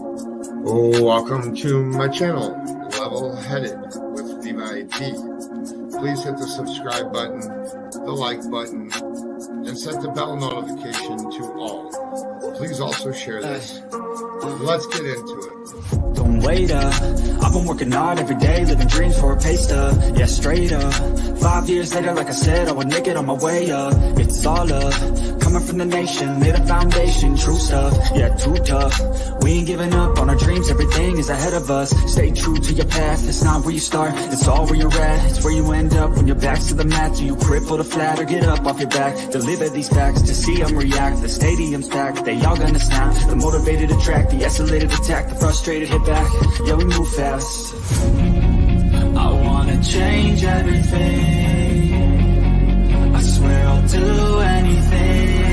Welcome to my channel, Level Headed with Levi T. Please hit the subscribe button, the like button, and set the bell notification to all. Please also share this. Let's get into it. Don't wait up, I've been working hard every day, living dreams for a pay stub, yeah, straight up. 5 years later, like I said, I would make it on my way up. It's all up, coming from the nation, lay the foundation, true stuff, yeah, too tough. We ain't giving up on our dreams, everything is ahead of us. Stay true to your path, it's not where you start, it's all where you're at. It's where you end up when your back's to the mat. Do you cripple the flat or get up off your back? Deliver these facts to see them react. The stadium's packed, they all gonna snap. The motivated attract, the escalated attack, the frustrated hit back. Yeah, we move fast. I wanna change everything. I swear I'll do anything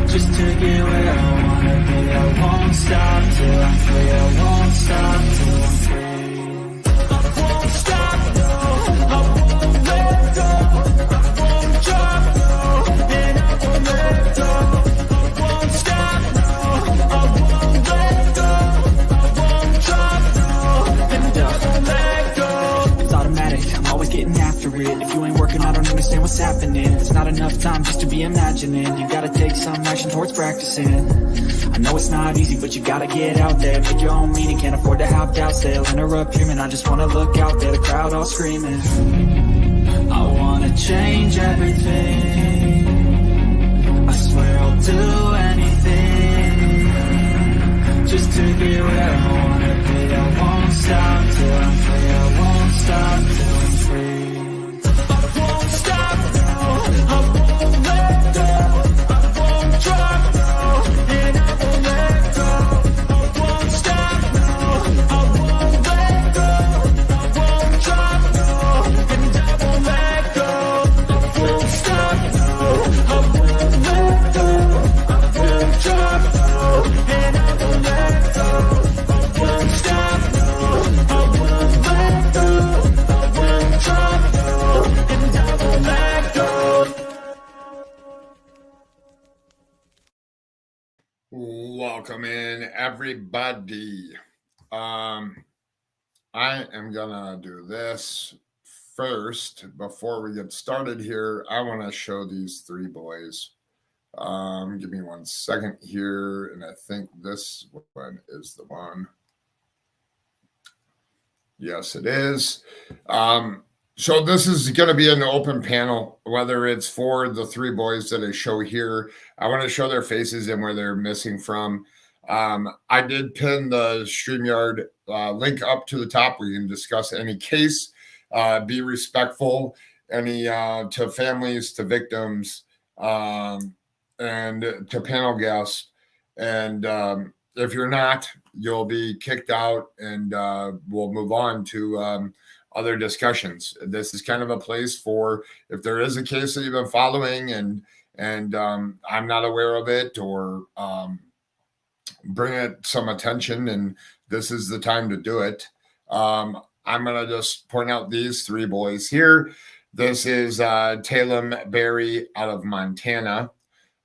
just to get where I wanna be. I won't stop till I'm free. I won't stop till I'm free. I won't stop, no. I won't let go. I won't drop, no. And I won't let go. I won't stop, no. I won't let go. It's automatic, I'm always getting after it. If you ain't working, I don't understand what's happening. There's not enough time just to be imagining. You gotta take some action towards practicing. I know it's not easy, but you gotta get out there. Make your own meaning, can't afford to have doubts. They'll interrupt you, and I just wanna look out there. The crowd all screaming. I wanna change everything. I swear I'll do anything just to get where I wanna be. I won't stop till I'm free. I won't stop till I'm free. I won't stop, no. I won't let go. I won't drop, no. And I won't let go. I won't stop, no. I won't let go. I won't drop, no. And I won't let go. I won't stop, no. I won't let go. I won't drop, no. And I won't let go. I won't stop, no. I won't let go. I won't drop, no. And I won't let go. Welcome in, everybody. I am gonna do this first. Before we get started here, I want to show these three boys. Give me 1 second here, and I think this one is the one. Yes, it is. So this is going to be an open panel, whether it's for the three boys that I show here. I want to show their faces and where they're missing from. I did pin the StreamYard link up to the top where you can discuss any case, be respectful, any to families, to victims, and to panel guests. And if you're not, you'll be kicked out, and we'll move on to other discussions. This is kind of a place for if there is a case that you've been following and I'm not aware of it, or bring it some attention, and this is the time to do it. I'm going to just point out these three boys here. This is Talem Barry out of Montana.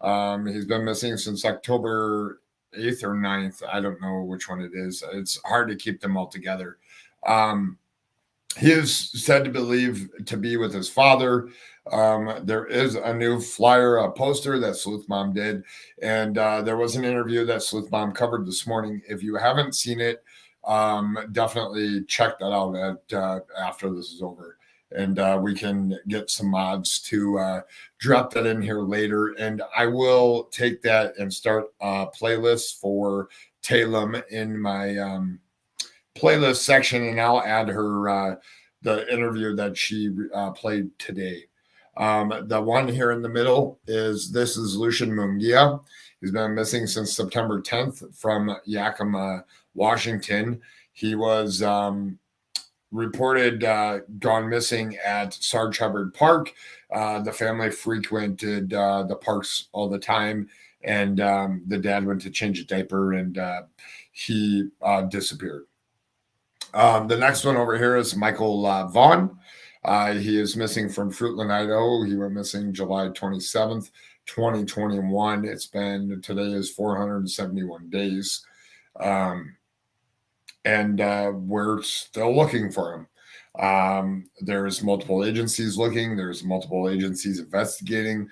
He's been missing since October 8th or 9th. I don't know which one it is. It's hard to keep them all together. He is said to believe to be with his father. There is a new flyer, a poster that Sleuth Mom did. And there was an interview that Sleuth Mom covered this morning. If you haven't seen it, definitely check that out after this is over. And we can get some mods to drop that in here later. And I will take that and start a playlist for Talem in my playlist section, and I'll add her the interview that she played today. The one here in the middle is Lucian Munguia. He's been missing since September 10th from Yakima, Washington. He was reported gone missing at Sarge Hubbard Park. The family frequented the parks all the time, and the dad went to change a diaper, and he disappeared. The next one over here is Michael Vaughn. He is missing from Fruitland, Idaho. He went missing July 27th, 2021. Today is 471 days. And we're still looking for him. There's multiple agencies looking. There's multiple agencies investigating.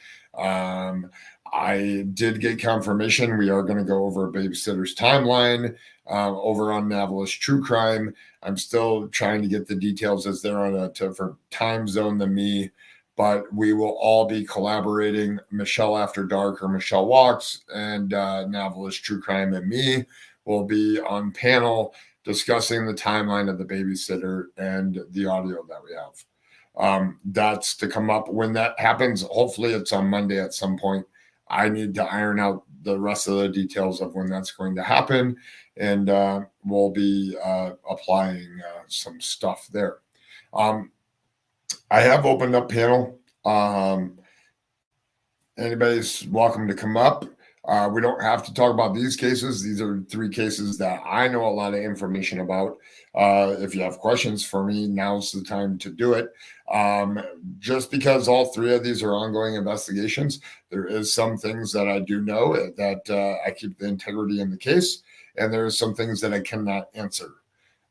I did get confirmation. We are going to go over a babysitter's timeline over on Navalus True Crime. I'm still trying to get the details as they're on a different time zone than me, but we will all be collaborating. Michelle After Dark or Michelle Walks and Navalus True Crime and me will be on panel discussing the timeline of the babysitter and the audio that we have. That's to come up when that happens. Hopefully, it's on Monday at some point. I need to iron out the rest of the details of when that's going to happen, and we'll be applying some stuff there. I have opened up panel. Anybody's welcome to come up. We don't have to talk about these cases. These are 3 cases that I know a lot of information about. If you have questions for me, now's the time to do it. Just because all 3 of these are ongoing investigations, there is some things that I do know that I keep the integrity in the case, and there are some things that I cannot answer.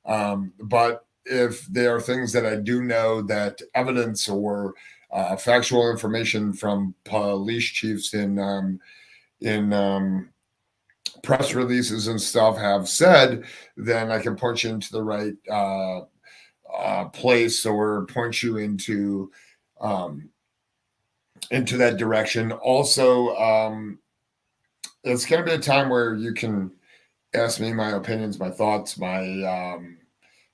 But if there are things that I do know that evidence or factual information from police chiefs in press releases and stuff have said, then I can point you into the right place or point you into that direction. Also, it's going to be a time where you can ask me my opinions, my thoughts, my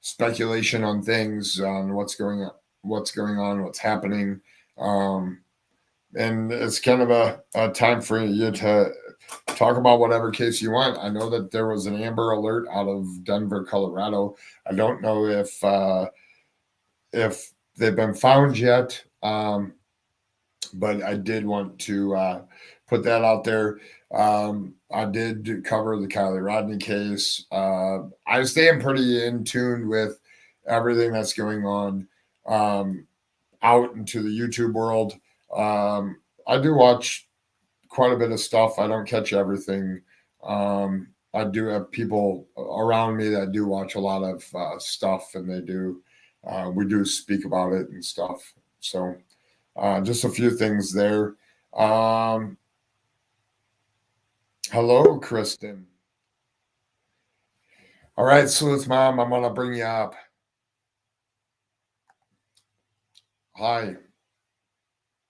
speculation on things, on what's going on, what's happening. And it's kind of a time for you to talk about whatever case you want. I know that there was an Amber Alert out of Denver, Colorado. I don't know if they've been found yet, but I did want to put that out there. I did cover the Kylie Rodney case. I stay pretty in tune with everything that's going on out into the YouTube world. I do watch quite a bit of stuff. I don't catch everything. I do have people around me that do watch a lot of stuff, and we do speak about it and stuff. So just a few things there. Hello, Kristen. All right, Sleuth Mom, I'm going to bring you up. Hi.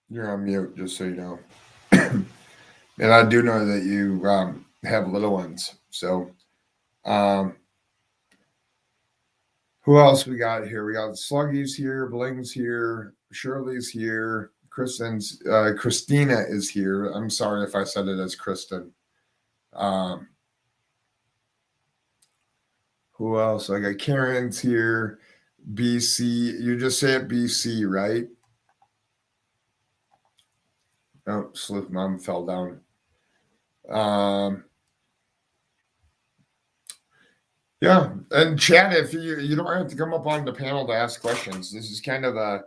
You're on mute, just so you know. And I do know that you have little ones. So who else we got here? We got Sluggy's here, Bling's here, Shirley's here, Christina is here. I'm sorry if I said it as Kristen. Who else? I got Karen's here. BC. You just say it BC, right? Oh, Sleuth Mom fell down. Yeah, and Chad, if you don't have to come up on the panel to ask questions. This is kind of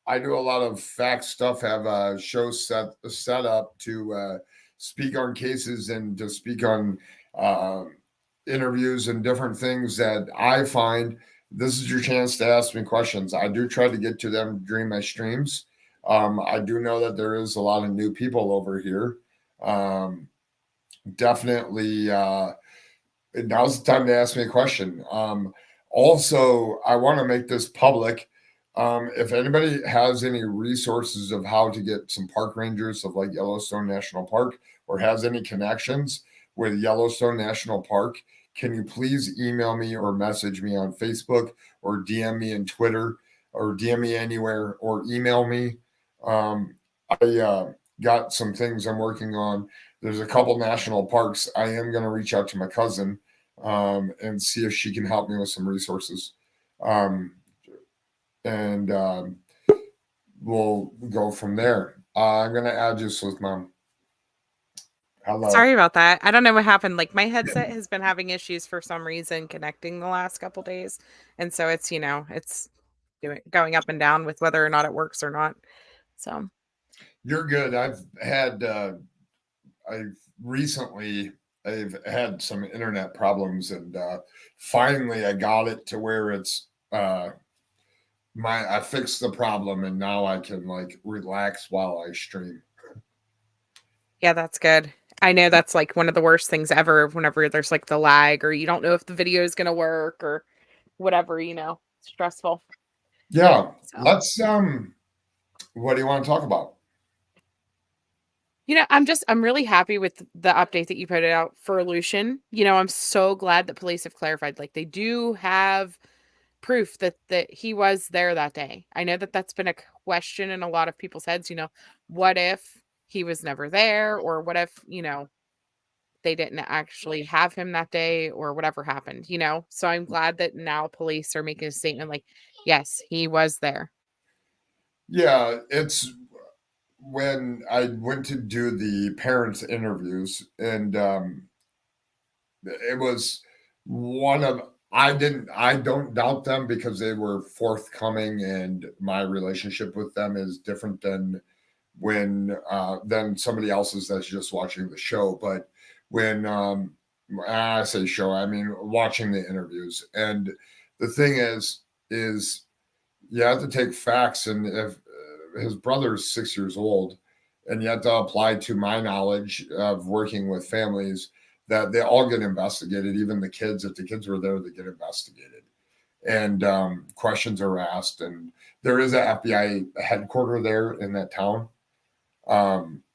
I do a lot of fact stuff. Have a show set up to speak on cases and to speak on interviews and different things that I find. This is your chance to ask me questions. I do try to get to them during my streams. I do know that there is a lot of new people over here. Definitely, now's the time to ask me a question. Also, I want to make this public. If anybody has any resources of how to get some park rangers of like Yellowstone National Park or has any connections with Yellowstone National Park, can you please email me or message me on Facebook or DM me on Twitter or DM me anywhere or email me? I got some things I'm working on. There's a couple national parks. I am going to reach out to my cousin and see if she can help me with some resources. And we'll go from there. I'm going to add you, Sleuth Mom. Hello. Sorry about that. I don't know what happened. Like my headset has been having issues for some reason connecting the last couple days. And so it's, it's going up and down with whether or not it works or not. So you're good. I've recently I've had some internet problems, and finally I got it to where it's I fixed the problem, and now I can like relax while I stream. Yeah, that's good. I know that's like one of the worst things ever whenever there's like the lag or you don't know if the video is going to work or whatever, it's stressful. Yeah, So, let's what do you want to talk about? I'm really happy with the update that you put out for Lucian. I'm so glad that police have clarified like they do have proof that he was there that day. I know that that's been a question in a lot of people's heads, what if he was never there or what if, they didn't actually have him that day or whatever happened. So I'm glad that now police are making a statement like, yes, he was there. Yeah, it's when I went to do the parents interviews, and it was one of I don't doubt them because they were forthcoming, and my relationship with them is different than somebody else's that's just watching the show. But when I say show, I mean watching the interviews. And the thing is you have to take facts, and if his brother is 6 years old, and you have to apply to my knowledge of working with families that they all get investigated, even the kids. If the kids were there, they get investigated, and questions are asked. And there is a FBI headquarter there in that town,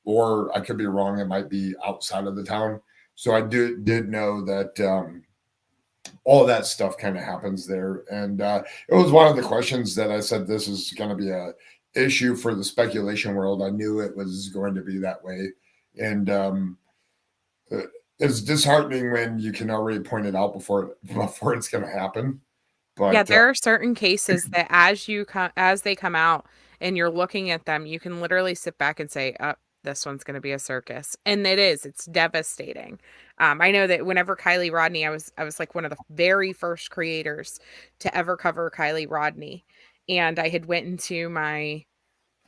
or I could be wrong. It might be outside of the town. So I did know that all that stuff kind of happens there. And it was one of the questions that I said, this is going to be a issue for the speculation world. I knew it was going to be that way. And it's disheartening when you can already point it out before it's going to happen. But Yeah, there are certain cases that as they come out and you're looking at them, you can literally sit back and say, "Oh, this one's going to be a circus," and it's devastating. I know that whenever Kylie Rodney, I was like one of the very first creators to ever cover Kylie Rodney, and I had went into my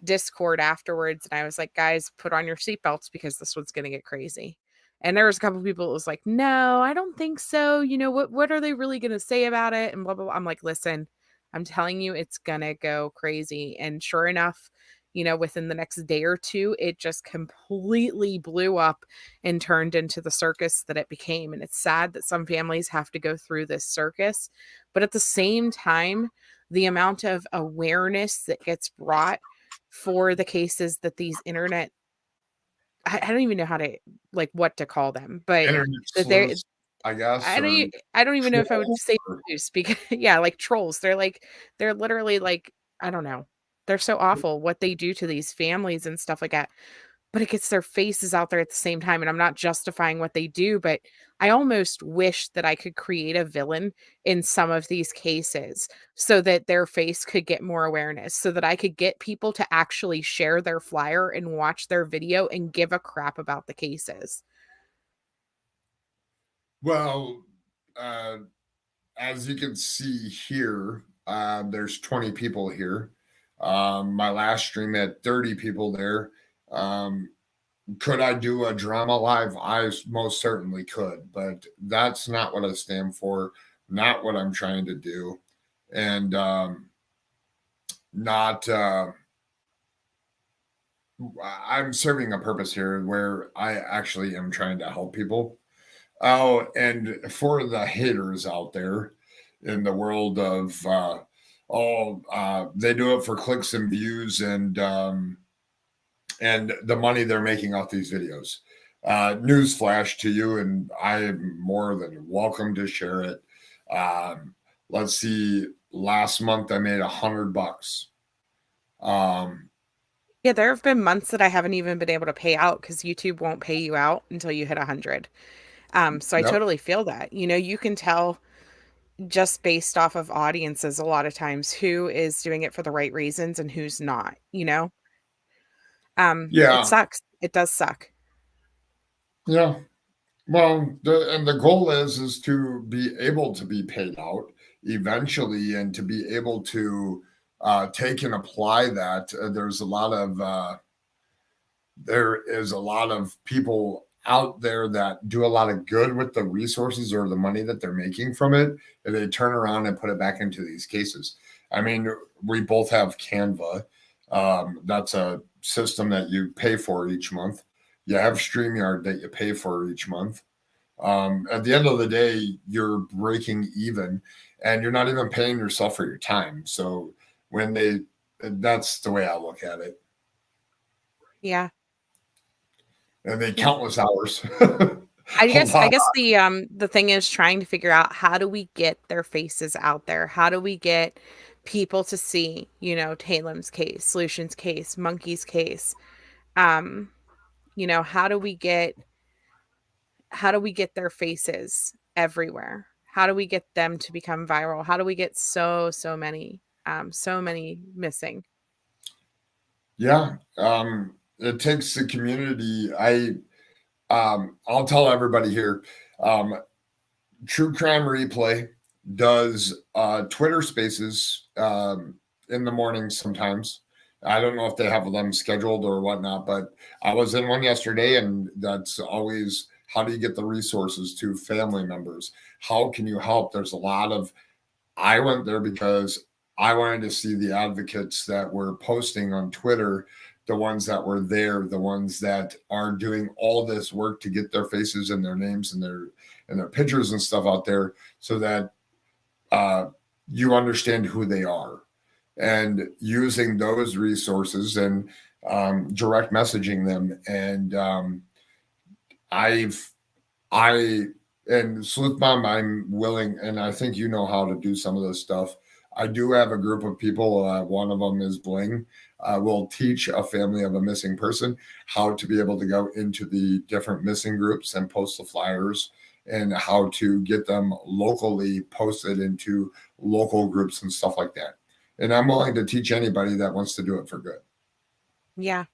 Discord afterwards and I was like, guys, put on your seatbelts because this one's gonna get crazy. And there was a couple of people that was like, no, I don't think so. What are they really gonna say about it? And blah blah blah. I'm like, listen, I'm telling you, it's gonna go crazy. And sure enough, within the next day or two, it just completely blew up and turned into the circus that it became. And it's sad that some families have to go through this circus, but at the same time, the amount of awareness that gets brought for the cases that these internet I don't even know how to like what to call them, but internet that they're sleuths, I guess, or I don't even know if I would trolls, say or abuse because yeah, like trolls. They're literally like I don't know. They're so awful what they do to these families and stuff like that. But it gets their faces out there at the same time, and I'm not justifying what they do, but I almost wish that I could create a villain in some of these cases so that their face could get more awareness, so that I could get people to actually share their flyer and watch their video and give a crap about the cases. well, uh, as you can see here, there's 20 people here. My last stream had 30 people there. Could I do a drama live? I most certainly could, but that's not what I stand for, not what I'm trying to do, and not. I'm serving a purpose here where I actually am trying to help people. Oh, and for the haters out there in the world of they do it for clicks and views, and the money they're making off these videos. Newsflash to you, and I'm more than welcome to share it. Let's see. Last month I made $100. Yeah, there have been months that I haven't even been able to pay out because YouTube won't pay you out until you hit 100. So I Yep. totally feel that. You can tell just based off of audiences a lot of times who is doing it for the right reasons and who's not. It Yeah. sucks. It does suck. Yeah. Well, the goal is to be able to be paid out eventually, and to be able to take and apply that. There is a lot of people out there that do a lot of good with the resources or the money that they're making from it, and they turn around and put it back into these cases. I mean, we both have Canva. That's a system that you pay for each month. You have StreamYard that you pay for each month. At the end of the day, you're breaking even, and you're not even paying yourself for your time. So when that's the way I look at it. Yeah. And they countless hours. I guess the thing is trying to figure out, how do we get their faces out there? How do we get people to see, Talem's case, Solution's case, Monkey's case? How do we get their faces everywhere? How do we get them to become viral? How do we get so many missing? Yeah. It takes the community. I'll tell everybody here. True Crime Replay does Twitter Spaces in the morning sometimes. I don't know if they have them scheduled or whatnot, but I was in one yesterday, and that's always, how do you get the resources to family members? How can you help? There's a lot of, I went there because I wanted to see the advocates that were posting on Twitter, the ones that were there, the ones that are doing all this work to get their faces and their names and their pictures and stuff out there, so that you understand who they are, and using those resources and direct messaging them. And and Sleuth Bomb, I'm willing, and I think you know how to do some of this stuff. I do have a group of people. One of them is Bling. Will teach a family of a missing person how to be able to go into the different missing groups and post the flyers, and how to get them locally posted into local groups and stuff like that. And I'm willing to teach anybody that wants to do it for good. Yeah.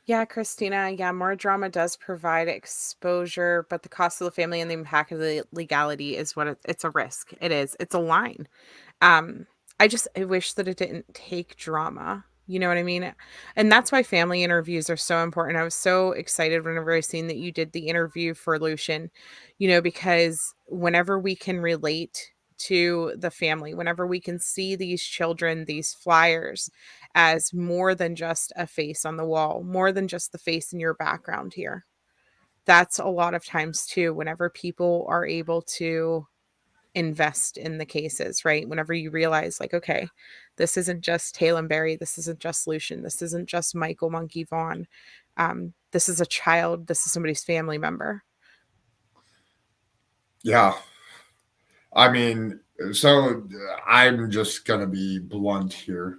Yeah, Christina. Yeah, more drama does provide exposure, but the cost of the family and the impact of the legality is what it's a risk. It is. It's a line. Um, I wish that it didn't take drama. You know what I mean? And that's why family interviews are so important. I was so excited whenever I seen that you did the interview for Lucian, because whenever we can relate to the family, whenever we can see these children, these flyers, as more than just a face on the wall, more than just the face in your background here. That's a lot of times too, whenever people are able to invest in the cases, right? Whenever you realize, like, okay, this isn't just Talem Berry, this isn't just Lucian, this isn't just Michael Monkey Vaughn. This is a child, this is somebody's family member. Yeah. I mean, so I'm just going to be blunt here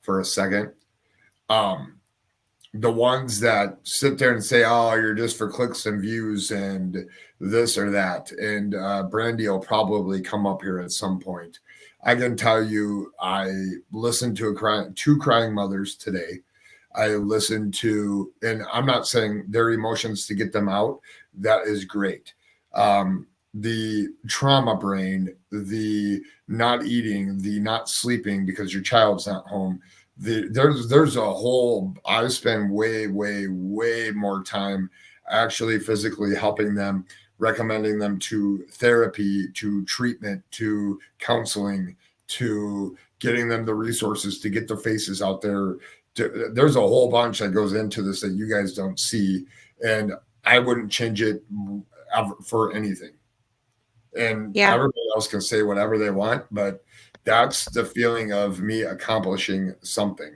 for a second. The ones that sit there and say, oh, you're just for clicks and views and this or that. And Brandy will probably come up here at some point. I can tell you, I listened to two crying mothers today. I listened to, and I'm not saying their emotions to get them out. That is great. The trauma brain, the not eating, the not sleeping because your child's not home. There's a whole, I spend way more time actually physically helping them, recommending them to therapy, to treatment, to counseling, to getting them the resources to get their faces out there. There's a whole bunch that goes into this that you guys don't see, and I wouldn't change it for anything. And everybody else can say whatever they want, but that's the feeling of me accomplishing something.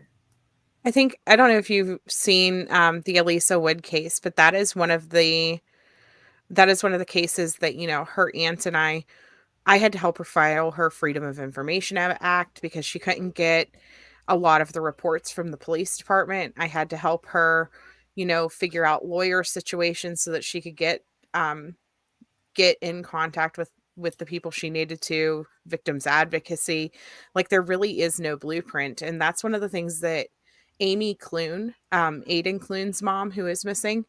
I don't know if you've seen the Elisa Wood case, but that is one of the cases that, her aunt and I had to help her file her Freedom of Information Act because she couldn't get a lot of the reports from the police department. I had to help her, figure out lawyer situations so that she could get in contact with the people she needed to, victims advocacy. Like, there really is no blueprint. And that's one of the things that Amy Clune, Aiden Clune's mom, who is missing,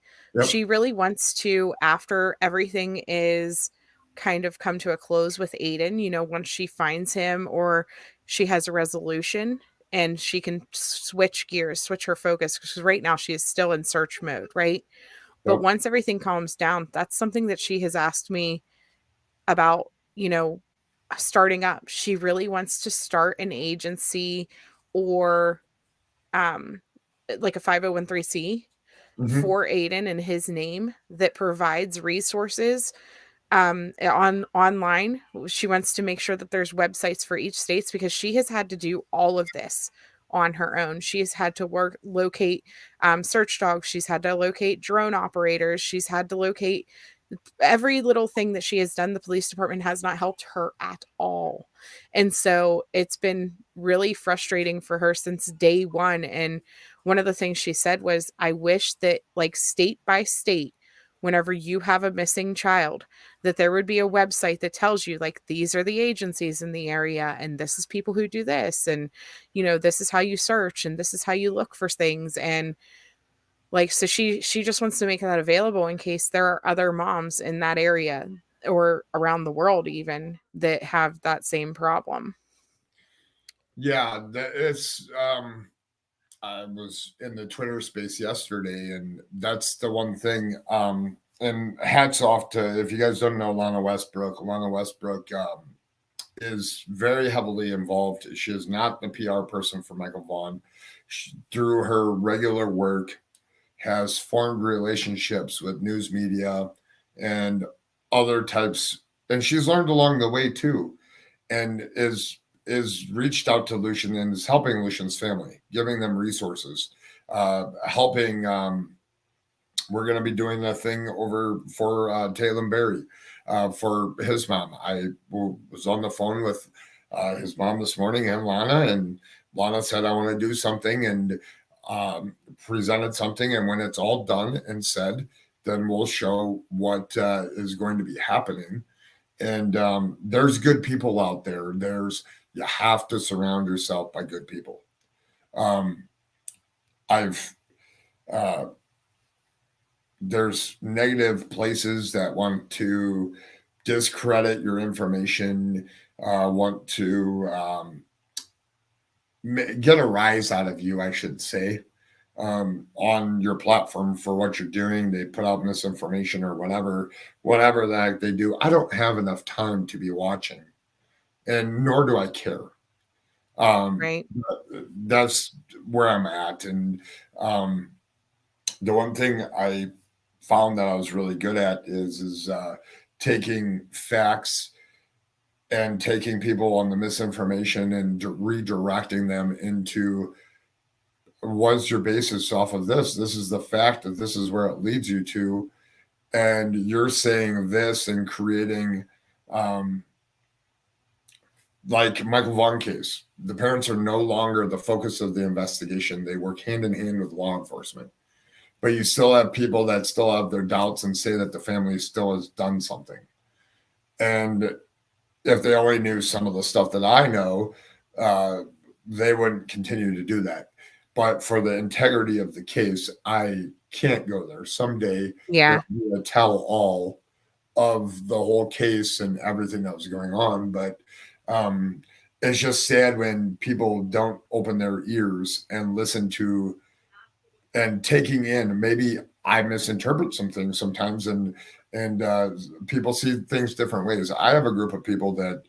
she really wants to, after everything is kind of come to a close with Aiden, once she finds him or she has a resolution, and she can switch gears, switch her focus, because right now she is still in search mode, right? But Yep. once everything calms down, that's something that she has asked me about, starting up. She really wants to start an agency or um like a 501(c) Mhm. for Aiden in his name that provides resources online. She wants to make sure that there's websites for each states, because she has had to do all of this on her own. She has had to locate search dogs. She's had to locate drone operators. She's had to locate every little thing that she has done. The police department has not helped her at all. And so it's been really frustrating for her since day one. And one of the things she said was, I wish that, like, state by state, whenever you have a missing child, that there would be a website that tells you, like, these are the agencies in the area, and this is people who do this, and this is how you search, and this is how you look for things. And like, so she just wants to make that available in case there are other moms in that area or around the world even that have that same problem. Yeah, it's I was in the Twitter space yesterday, and that's the one thing. And hats off to, if you guys don't know Lana Westbrook. Lana Westbrook is very heavily involved. She is not the PR person for Michael Vaughn. She, through her regular work, has formed relationships with news media and other types, and she's learned along the way too, and is reached out to Lucian and is helping Lucian's family, giving them resources, helping. We're going to be doing a thing over for Taylor Berry for his mom. I was on the phone with his mom this morning and Lana said, I want to do something, and presented something. And when it's all done and said, then we'll show what is going to be happening. And there's good people out there. You have to surround yourself by good people. I've there's negative places that want to discredit your information, want to get a rise out of you, I should say, on your platform for what you're doing. They put out misinformation or whatever that they do. I don't have enough time to be watching, and nor do I care. Right. That's where I'm at. And the one thing I found that I was really good at is taking facts and taking people on the misinformation and redirecting them into, what's your basis off of this? This is the fact that this is where it leads you to. And you're saying this and creating, like Michael Vaughn case, the parents are no longer the focus of the investigation. They work hand in hand with law enforcement. But you still have people that still have their doubts and say that the family still has done something. And if they only knew some of the stuff that I know, they wouldn't continue to do that. But for the integrity of the case, I can't go there. Someday Yeah. there'll be a tell all of the whole case and everything that was going on. But it's just sad when people don't open their ears and listen to and taking in. Maybe I misinterpret some things sometimes, and people see things different ways. I have a group of people that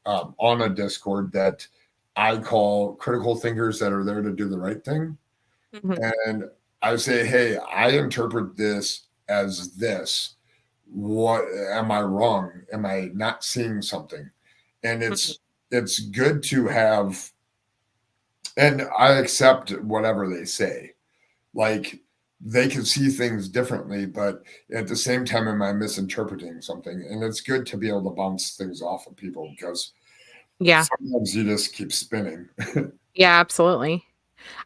on a Discord that I call critical thinkers that are there to do the right thing. Mhm. And I say, hey, I interpret this as this. What am I wrong? Am I not seeing something? And it's good to have, and I accept whatever they say. Like, they can see things differently, but at the same time, am I misinterpreting something? And it's good to be able to bounce things off of people, because Yeah. sometimes you just keep spinning. Yeah, absolutely.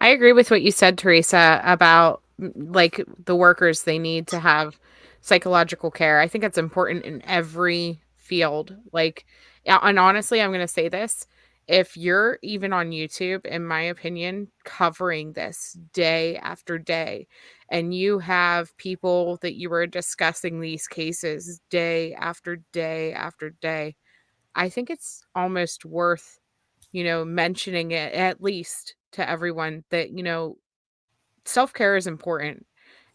I agree with what you said, Teresa, about like the workers, they need to have psychological care. I think it's important in every field. Like, yeah, and honestly, I'm going to say this. If you're even on YouTube, in my opinion, covering this day after day, and you have people that you are discussing these cases day after day after day, I think it's almost worth mentioning it at least to everyone that, self-care is important.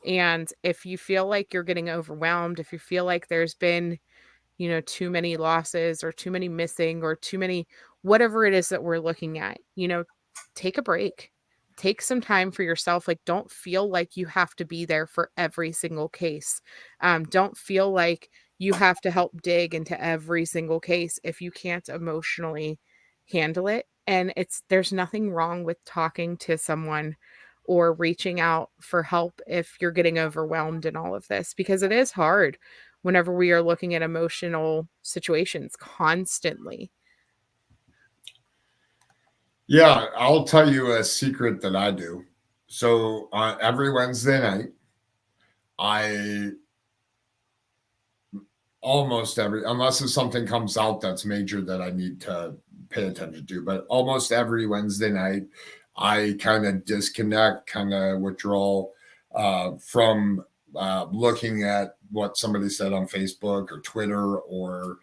And if you feel like you're getting overwhelmed, if you feel like there's been, too many losses or too many missing or too many, whatever it is that we're looking at, take a break. Take some time for yourself. Like, don't feel like you have to be there for every single case. Don't feel like you have to help dig into every single case if you can't emotionally handle it. And there's nothing wrong with talking to someone or reaching out for help if you're getting overwhelmed in all of this, because it is hard whenever we are looking at emotional situations constantly. Yeah, I'll tell you a secret that I do. So every Wednesday night, I unless if something comes out that's major that I need to pay attention to, but almost every Wednesday night, I kind of disconnect, kind of withdraw from looking at what somebody said on Facebook or Twitter or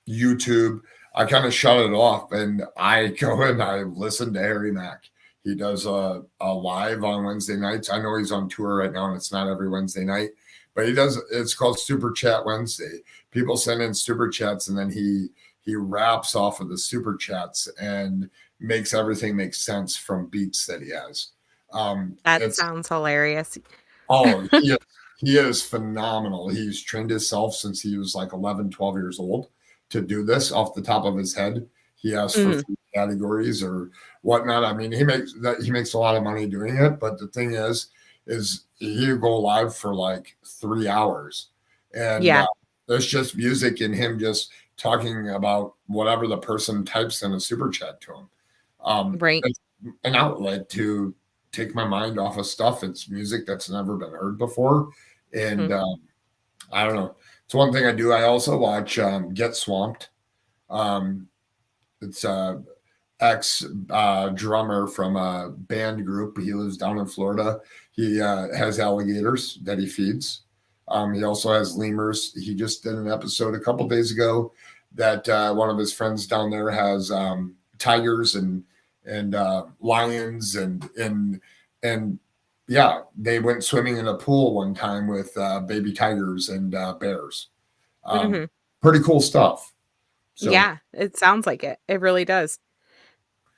YouTube. I kind of shut it off and I go and I listen to Harry Mack. He does a live on Wednesday nights. I know he's on tour right now and it's not every Wednesday night, but it's called Super Chat Wednesday. People send in super chats and then he raps off of the super chats and makes everything make sense from beats that he has. That sounds hilarious. Oh, he is phenomenal. He's trained himself since he was like 11, 12 years old to do this off the top of his head. He asks for 3 categories or whatnot. I mean, he makes a lot of money doing it, but the thing is he'll go live for like 3 hours. And there's just music and him just talking about whatever the person types in a super chat to him. Right. It's an outlet to take my mind off of stuff. It's music that's never been heard before. And I don't know. It's one thing I do. I also watch Get Swamped. It's ex drummer from a band group. He lives down in Florida. He has alligators that he feeds. He also has lemurs. He just did an episode a couple days ago that one of his friends down there has tigers and lions and yeah, they went swimming in a pool one time with baby tigers and bears. Pretty cool stuff. So, yeah, it sounds like it. It really does.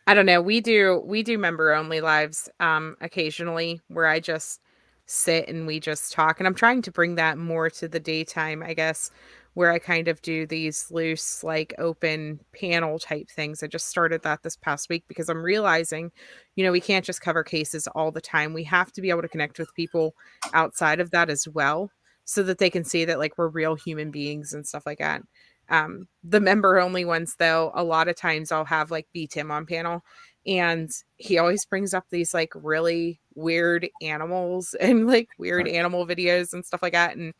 I don't know. We do member only lives occasionally where I just sit and we just talk. And I'm trying to bring that more to the daytime, I guess, where I kind of do these loose, like open panel type things. I just started that this past week because I'm realizing, we can't just cover cases all the time. We have to be able to connect with people outside of that as well, so that they can see that like we're real human beings and stuff like that. The member only ones though, a lot of times I'll have like B Tim on panel and he always brings up these like really weird animals and like weird animal videos and stuff like that. And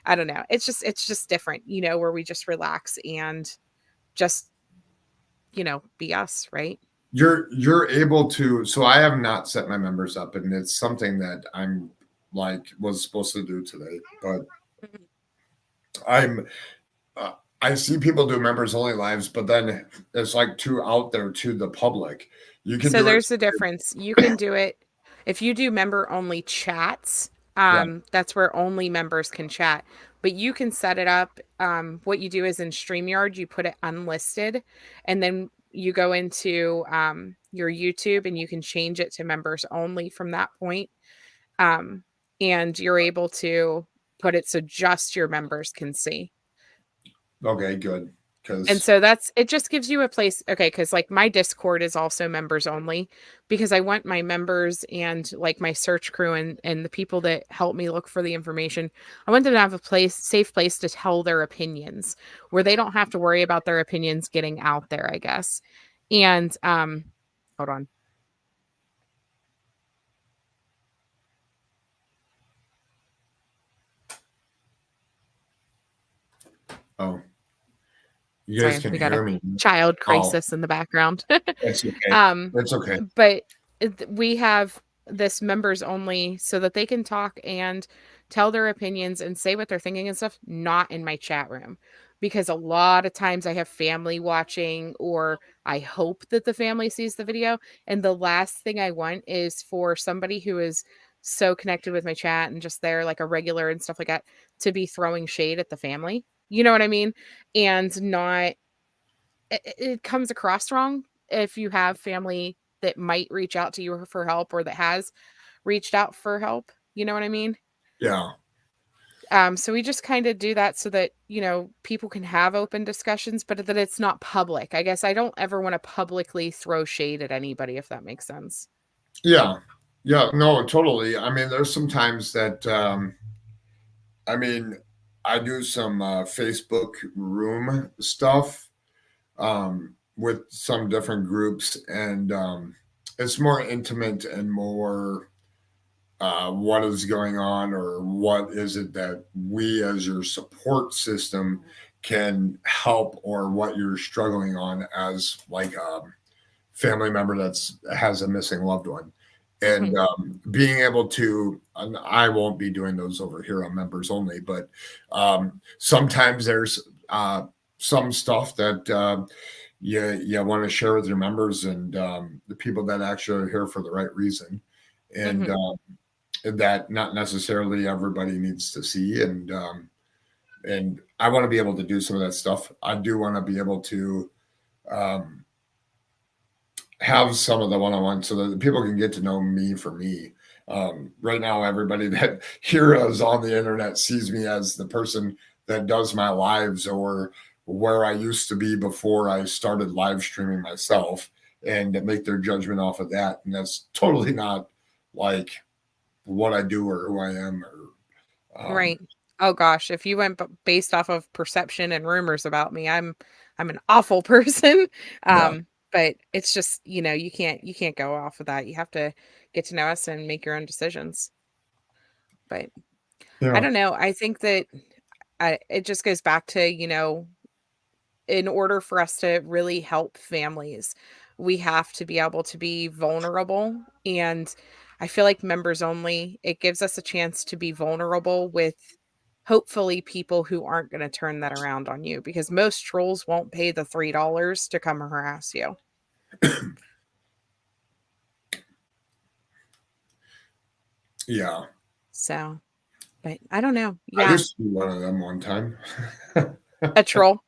I don't know. It's just different, where we just relax and just, be us, right? You're able to, so I have not set my members up and it's something that I'm like was supposed to do today, but I see people do members only lives, but then it's like too out there to the public. There's a difference. You can do it if you do member only chats. That's where only members can chat, but you can set it up. What you do is in StreamYard, you put it unlisted and then you go into your YouTube and you can change it to members only from that point. And you're able to put it so just your members can see. Okay, good. And so it just gives you a place. Okay. Cause like my Discord is also members only because I want my members and like my search crew and the people that help me look for the information. I want them to have a safe place to tell their opinions where they don't have to worry about their opinions getting out there, I guess. And, hold on. Oh. You guys can hear me. Child crisis in the background. That's okay. That's okay. But we have this members only so that they can talk and tell their opinions and say what they're thinking and stuff, not in my chat room. because a lot of times I have family watching, or I hope that the family sees the video. And the last thing I want is for somebody who is so connected with my chat and just there like a regular and stuff like that to be throwing shade at the family. You know what I mean? And not, it comes across wrong if you have family that might reach out to you for help or that has reached out for help. You know what I mean? Yeah. So we just kind of do that so that, people can have open discussions, but that it's not public. I guess I don't ever want to publicly throw shade at anybody, if that makes sense. Yeah. Yeah. No, totally. I mean, there's some times that, I do some Facebook room stuff with some different groups, and it's more intimate and more what is going on, or what is it that we as your support system can help, or what you're struggling on as like a family member that's has a missing loved one. And being able to, and I won't be doing those over here on members only, but sometimes there's some stuff that you want to share with your members, and the people that actually are here for the right reason, and that not necessarily everybody needs to see. And I want to be able to do some of that stuff. I do want to be able to have some of the one-on-one so that people can get to know me for me. Right now, everybody that here is on the internet sees me as the person that does my lives, or where I used to be before I started live streaming myself, and make their judgment off of that. And that's totally not like what I do or who I am. Or Right. Oh gosh, if you went based off of perception and rumors about me, I'm an awful person. Yeah. But it's just, you can't go off of that. You have to get to know us and make your own decisions. But I Yeah. don't know. I think that it just goes back to, in order for us to really help families, we have to be able to be vulnerable. And I feel like members only, it gives us a chance to be vulnerable with hopefully people who aren't going to turn that around on you, because most trolls won't pay the $3 to come harass you. Yeah. So, but I don't know. I Yeah. used to be one of them one time. A troll.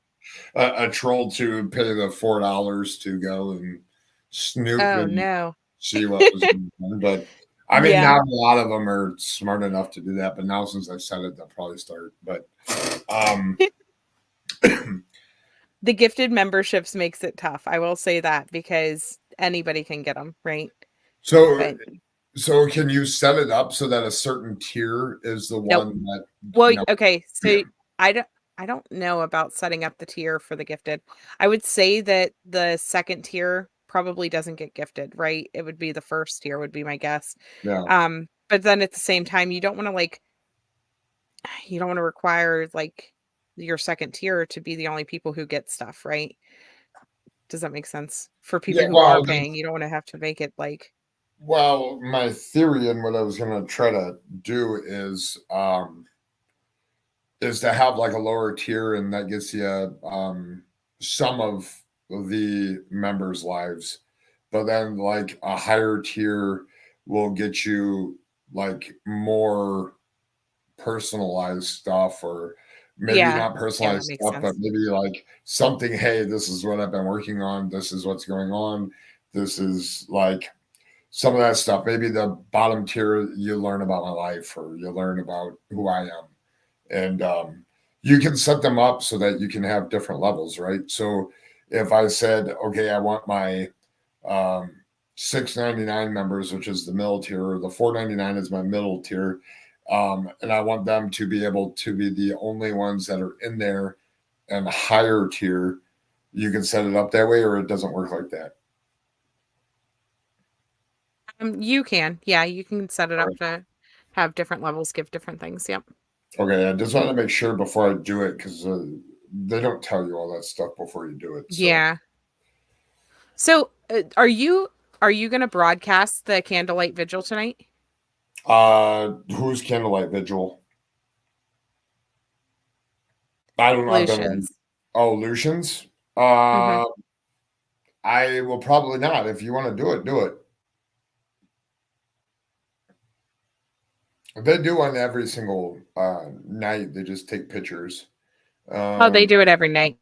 A troll to pay the $4 to go and snoop Oh and no. see what was going on. But I mean, Yeah. not a lot of them are smart enough to do that. But now, since I said it, they'll probably start. But The gifted memberships makes it tough. I will say that, because anybody can get them, right? so But can you set it up so that a certain tier is the Nope. one that? well, No. okay. So I don't know about setting up the tier for the gifted. I would say that the second tier probably doesn't get gifted, right? It would be the first tier would be my guess. Yeah. But then at the same time, you don't want to require like your second tier to be the only people who get stuff, right? Does that make sense? For people Yeah. who are Well, paying, you don't want to have to make it like, well, my theory and what I was going to try to do is to have like a lower tier, and that gets you some of the members' lives, but then like a higher tier will get you like more personalized stuff, or maybe yeah, not that personalized makes stuff, but sense. maybe like something. Hey, this is what I've been working on. This is what's going on. This is like some of that stuff. Maybe the bottom tier, you learn about my life, or you learn about who I am. And you can set them up so that you can have different levels, right? So if I said, okay, I want my $6.99 members, which is the middle tier, or the $4.99 is my middle tier, and I want them to be able to be the only ones that are in there, and the higher tier, you can set it up that way, or it doesn't work like that. You can, yeah, you can set it All up right. to have different levels give different things. Yep. Okay, I just wanted to make sure before I do it, because they don't tell you all that stuff before you do it. So. Yeah. So, are you going to broadcast the candlelight vigil tonight? Who's Candlelight Vigil? I don't know. I've been on, Lucian's. Oh, Lucian's? Mhm. I will probably not. If you want to do it, do it. They do on every single night. They just take pictures. Oh, they Um, do it every night.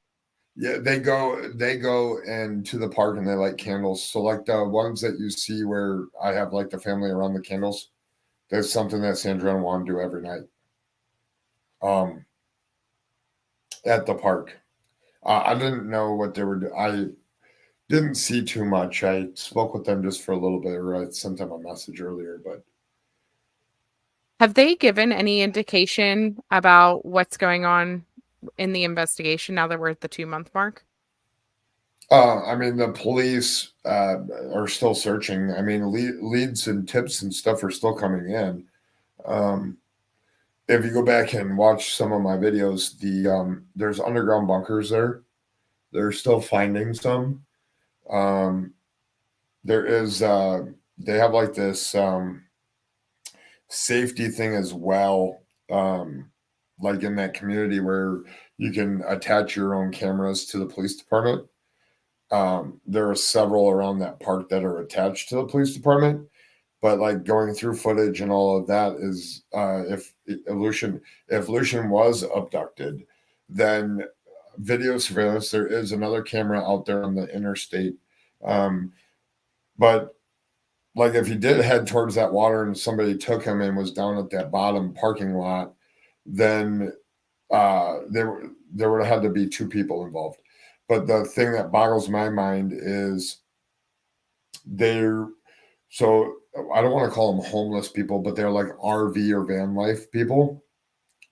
yeah, they go into the park and they light candles. So like the ones that you see where I have like the family around the candles, that's something that Sandra and Juan do every night. Um, at the park. I didn't know what they were. I didn't see too much. I spoke with them just for a little bit, or I sent them a message earlier. But Have they given any indication about what's going on in the investigation now that we're at the 2-month mark? I mean, the police are still searching. I mean, leads and tips and stuff are still coming in. Um, if you go back and watch some of my videos, there's underground bunkers there. They're still finding some. Um, there is they have like this safety thing as well, like in that community where you can attach your own cameras to the police department. There are several around that park that are attached to the police department, but like going through footage and all of that is if Lucian was abducted, then video surveillance, there is another camera out there on the interstate. Um, but like if he did head towards that water and somebody took him and was down at that bottom parking lot, then there would have had to be two people involved. But the thing that boggles my mind is they're so I don't want to call them homeless people, but they're like RV or van life people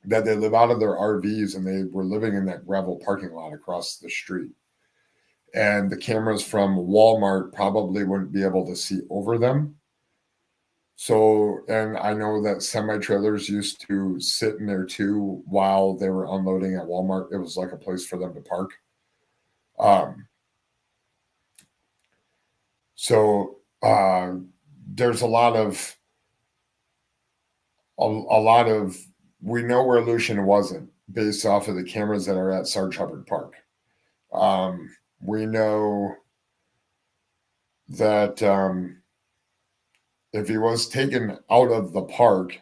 that they live out of their RVs and they were living in that gravel parking lot across the street. And the cameras from Walmart probably wouldn't be able to see over them. So, and I know that semi trailers used to sit in there too while they were unloading at Walmart. It was like a place for them to park. Um, so there's a lot of we know where Lucian wasn't based off of the cameras that are at Sarge Hubbard Park. We know that if he was taken out of the park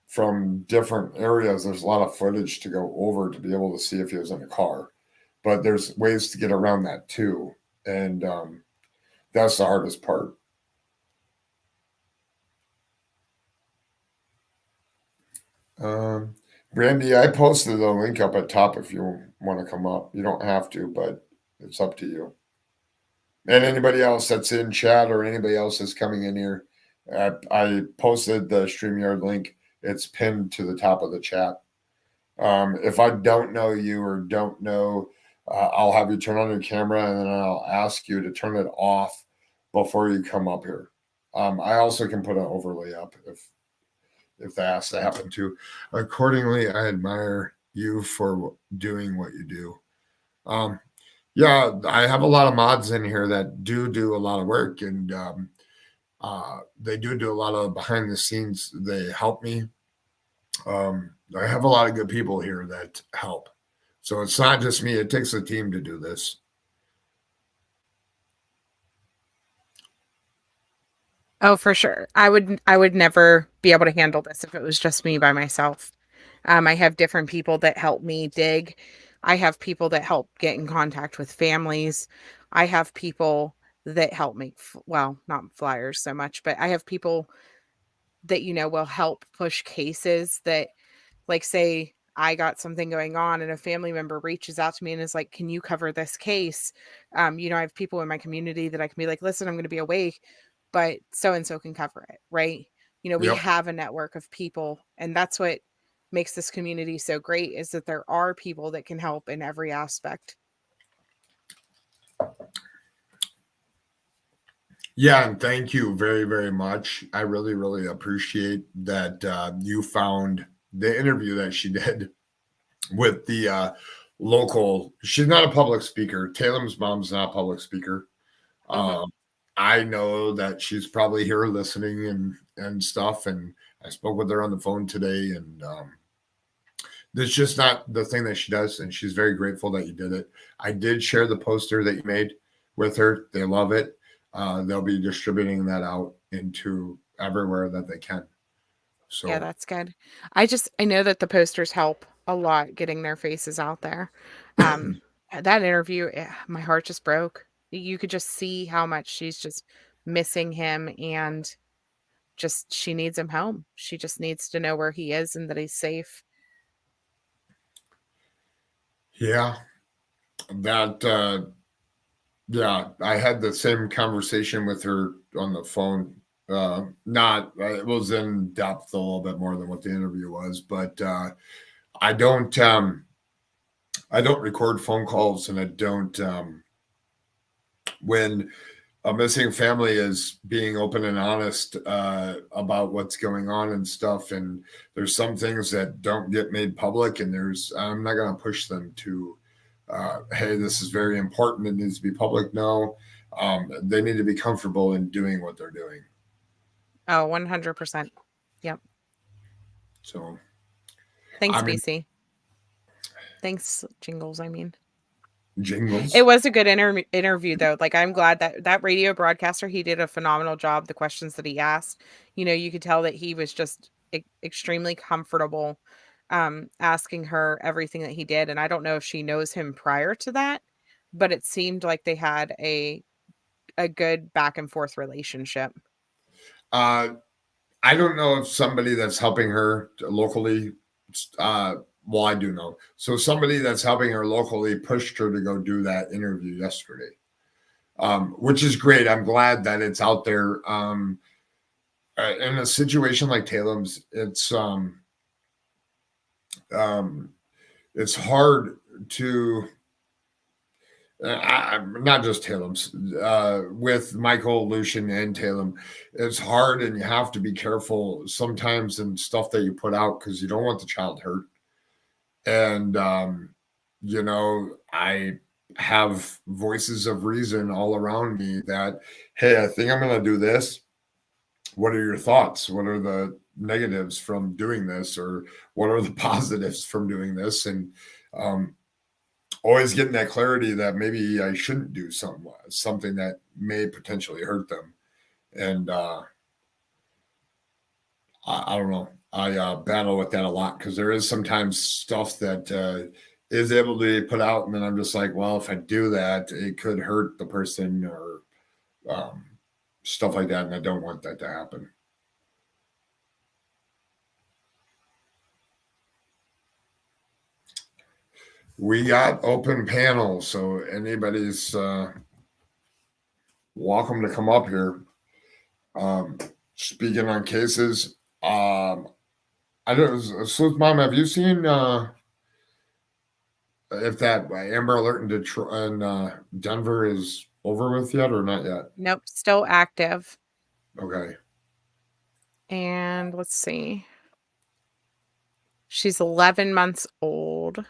from different areas, there's a lot of footage to go over to be able to see if he was in a car. But there's ways to get around that too. And that's the hardest part. Brandy, I posted the link up at top if you want to come up. You don't have to, but it's up to you. And anybody else that's in chat or anybody else that's coming in here, I posted the StreamYard link. It's pinned to the top of the chat. If I don't know you or don't know, I'll have you turn on your camera and then I'll ask you to turn it off before you come up here. I also can put an overlay up if that has to happen too. Accordingly, I admire you for doing what you do. Yeah, I have a lot of mods in here that do a lot of work, and they do a lot of behind the scenes. They help me. I have a lot of good people here that help. So it's not just me. It takes a team to do this. Oh, for sure. I would never be able to handle this if it was just me by myself. I have different people that help me dig. I have people that help get in contact with families. I have people that help make, well, not flyers so much, but I have people that, will help push cases that, like, say I got something going on and a family member reaches out to me and is like, can you cover this case? I have people in my community that I can be like, listen, I'm going to be away, but so and so can cover it, right? We Yep. have a network of people, and that's what makes this community so great, is that there are people that can help in every aspect. Yeah, and thank you very, very much. I really, really appreciate that you found the interview that she did with the local. She's not a public speaker. Talem's mom's not a public speaker. Mhm. I know that she's probably here listening and stuff. And I spoke with her on the phone today, and That's just not the thing that she does, and she's very grateful that you did it. I did share the poster that you made with her. They love it. They'll be distributing that out into everywhere that they can. So Yeah, that's good. I know that the posters help a lot getting their faces out there. That interview, my heart just broke. You could just see how much she's just missing him, and just she needs him home. She just needs to know where he is and that he's safe. yeah, that yeah, I had the same conversation with her on the phone. Not it was in depth a little bit more than what the interview was, but I don't record phone calls, and I don't when a missing family is being open and honest about what's going on and stuff, and there's some things that don't get made public, and I'm not going to push them to hey, this is very important, it needs to be public. No, they need to be comfortable in doing what they're doing. Oh, 100%. Yep. So Thanks, I mean, BC. Thanks, Jingles. I mean, Jingles. it was a good interview, though. Like, I'm glad that radio broadcaster, he did a phenomenal job. The questions that he asked, you could tell that he was just extremely comfortable asking her everything that he did. And I don't know if she knows him prior to that, but it seemed like they had a good back and forth relationship. I don't know if somebody that's helping her locally, well, I do know. So somebody that's helping her locally pushed her to go do that interview yesterday, which is great. I'm glad that it's out there. In a situation like Talem's, it's hard to not just Talem's, with Michael, Lucian, and Talem. It's hard, and you have to be careful sometimes in stuff that you put out because you don't want the child hurt. And I have voices of reason all around me that, hey, I think I'm going to do this. What are your thoughts? What are the negatives from doing this, or what are the positives from doing this? And always getting that clarity that maybe I shouldn't do something that may potentially hurt them. And I don't know. I battle with that a lot because there is sometimes stuff that is able to be put out, and then I'm just like, well, if I do that, it could hurt the person, or stuff like that, and I don't want that to happen. We got open panel, so anybody's welcome to come up here. Speaking on cases, I don't. Sleuth Mom, have you seen if that Amber Alert in Detroit and Denver is over with yet, or not yet? Nope, still active. Okay. And let's see. She's 11 months old.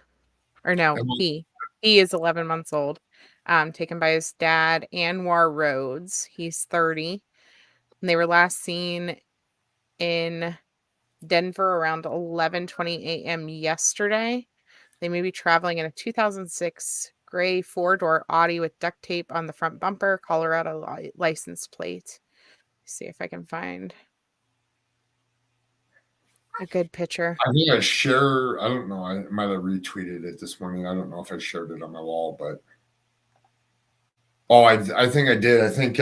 Or no, he is 11 months old. Taken by his dad, Anwar Rhodes. He's 30. And they were last seen in Denver around 11:20 a.m. yesterday. They may be traveling in a 2006 gray 4-door Audi with duct tape on the front bumper, Colorado license plate. Let's see if I can find a good picture. I think I don't know. I might have retweeted it this morning. I don't know if I shared it on my wall, but I think I did. I think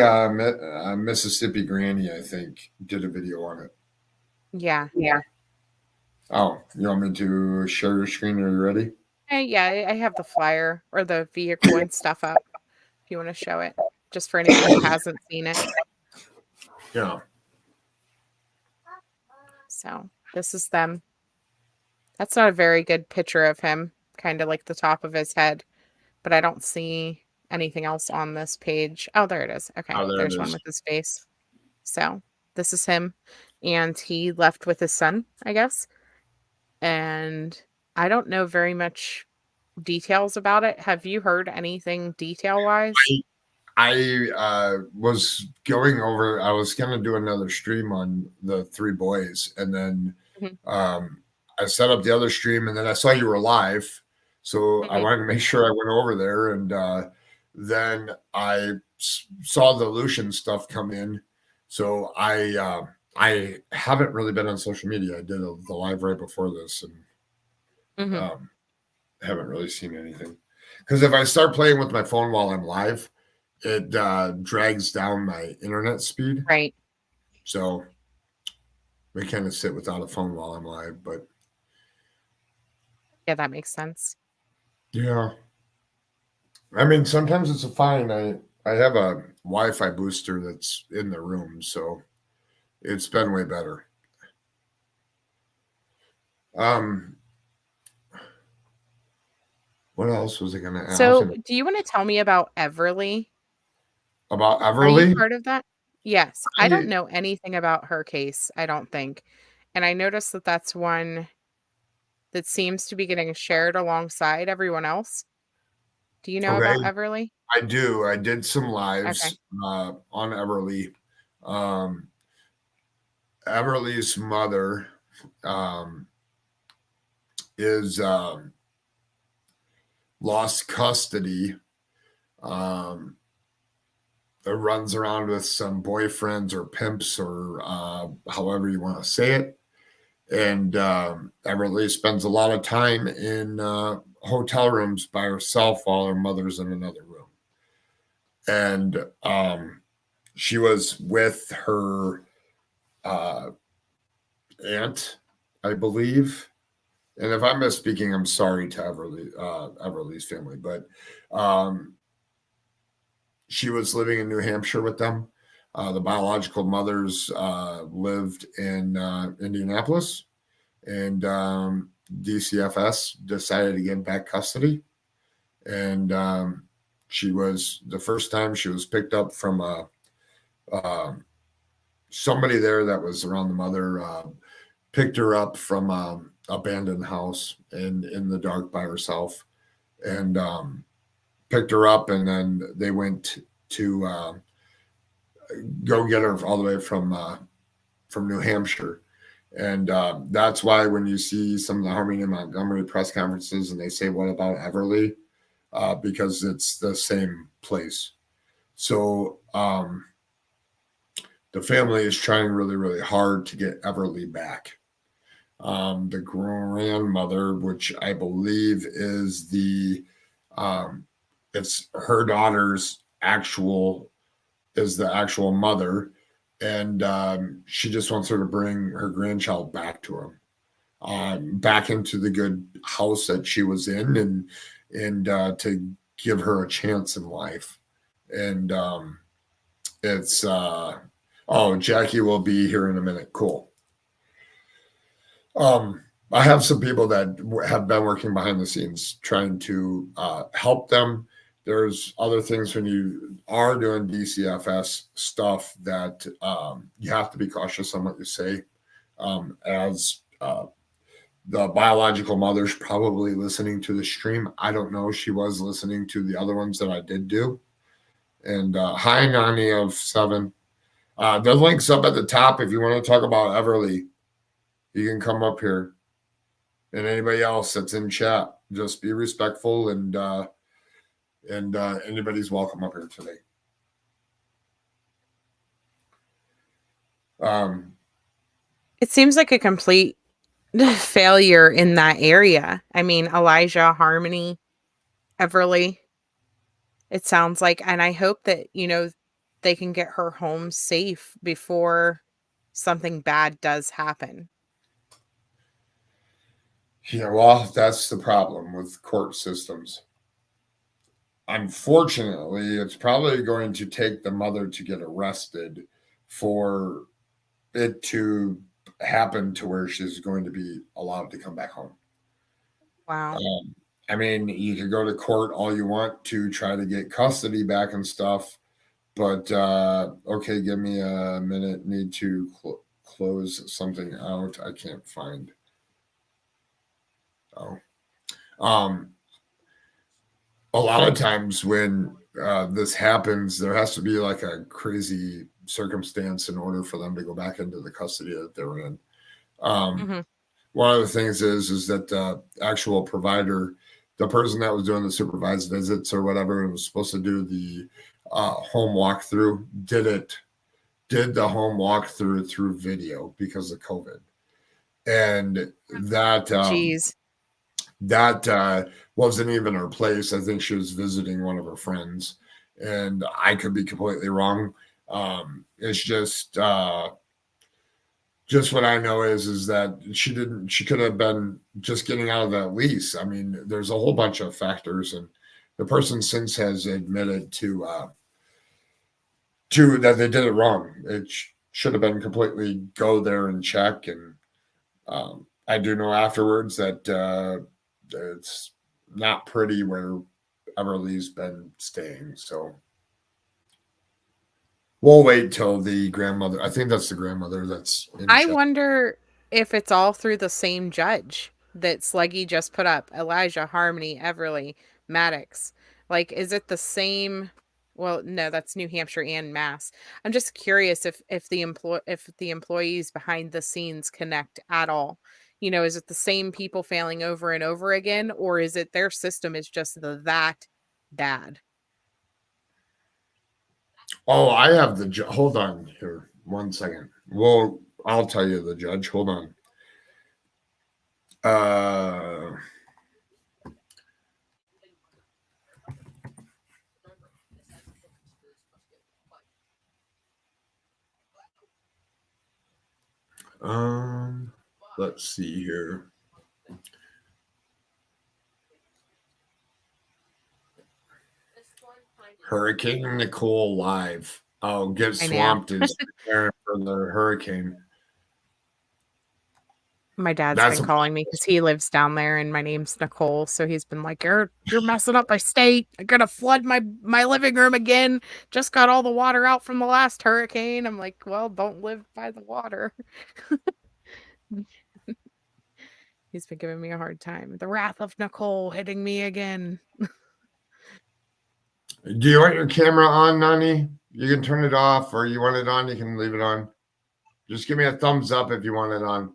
Mississippi Granny, I think, did a video on it. Yeah. Oh, you want me to share your screen? Are you ready? Yeah, I have the flyer or the vehicle and stuff up if you want to show it, just for anyone who hasn't seen it. Yeah. So this is them. That's not a very good picture of him, kind of like the top of his head, but I don't see anything else on this page. Oh, there it is. Okay, there's one with his face. So this is him, and he left with his son, I guess. And I don't know very much details about it. Have you heard anything detail-wise? I was going over. I was going to do another stream on the three boys, and then I set up the other stream, and then I saw you were live, so I Mhm. wanted to make sure I went over there, and then I saw the Lucian stuff come in, so I haven't really been on social media. I did the live right before this, and Mhm. haven't really seen anything. Because if I start playing with my phone while I'm live, it drags down my internet speed. Right. So we kind of sit without a phone while I'm live. But Yeah, that makes sense. yeah, I mean, sometimes it's a fine. I have a Wi-Fi booster that's in the room, so it's been way better. What else was I going to ask? So, do you want to tell me about Everly? About Are you Everly? part of that? Yes. I don't I, know anything about her case, I don't think. And I noticed that that's one that seems to be getting shared alongside everyone else. Do you know about okay, Everly? I do. I did some Okay. lives on Everly. Um, Everly's mother um, is lost custody. Um, runs around with some boyfriends or pimps or however you want to say it. And Everly spends a lot of time in hotel rooms by herself while her mother's in another room. And she was with her aunt, I believe. And if I'm misspeaking, I'm sorry to Everly's family, but she was living in New Hampshire with them. The biological mothers lived in Indianapolis, and DCFS decided to give back custody. And she was the first time she was picked up from somebody there that was around the mother, picked her up from abandoned house and in the dark by herself, and picked her up, and then they went to go get her all the way from New Hampshire. And that's why when you see some of the Harmony and Montgomery press conferences and they say, "What about Everly?" Because it's the same place. So the family is trying really, really hard to get Everly back. The grandmother, which I believe is it's her daughter's the actual mother, and she just wants her to bring her grandchild back to him, back into the good house that she was in, and to give her a chance in life. And it's oh, Jackie will be here in a minute. Cool. I have some people that have been working behind the scenes trying to help them. There's other things when you are doing DCFS stuff that you have to be cautious on what you say. As the biological mother's probably listening to the stream. I don't know. She was listening to the other ones that I did do. And hi, Nani of 7. The link's up at the top if you want to talk about Everly. You can come up here. And anybody else that's in chat, just be respectful, and anybody's welcome up here today. It seems like a complete failure in that area. I mean, Elijah, Harmony, Everly. It sounds like, and I hope that, they can get her home safe before something bad does happen. Yeah, well, that's the problem with court systems. Unfortunately, it's probably going to take the mother to get arrested for it to happen to where she's going to be allowed to come back home. Wow. I mean, you could go to court all you want to try to get custody back and stuff, but okay, give me a minute. Need to close something out. I can't find. Oh, a lot of times when this happens, there has to be like a crazy circumstance in order for them to go back into the custody that they're in. Mhm. one of the things is that the actual provider, the person that was doing the supervised visits or whatever, and was supposed to do the home walkthrough, did the home walkthrough through video because of COVID, and that Jeez. wasn't even her place. I think she was visiting one of her friends, and I could be completely wrong. It's just what I know is that she could have been just getting out of that lease. I mean, there's a whole bunch of factors, and the person since has admitted to that they did it wrong. It should have been completely go there and check. And I do know afterwards that it's not pretty where Everly's been staying. So we'll wait till the grandmother. I think that's the grandmother that's in I check. wonder if it's all through the same judge that Sluggy just put up. Elijah, Harmony, Everly, Maddox. Like, is it the same? Well, no, that's New Hampshire and Mass. I'm just curious if the employees behind the scenes connect at all. You know, is it the same people failing over and over again, or is it their system is just that bad? Oh, I have the hold on here 1 second. Well, I'll tell you the judge. Hold on. Let's see here. Hurricane Nicole live. Oh, get I know. swamped is preparing for the hurricane. My dad's That's been a- calling me because he lives down there, and my name's Nicole. So he's been like, "You're messing up my state. I'm gonna flood my living room again. Just got all the water out from the last hurricane." I'm like, "Well, don't live by the water." He's been giving me a hard time. The wrath of Nicole hitting me again. Do you want your camera on, Nani? You can turn it off, or you want it on, you can leave it on. Just give me a thumbs up if you want it on.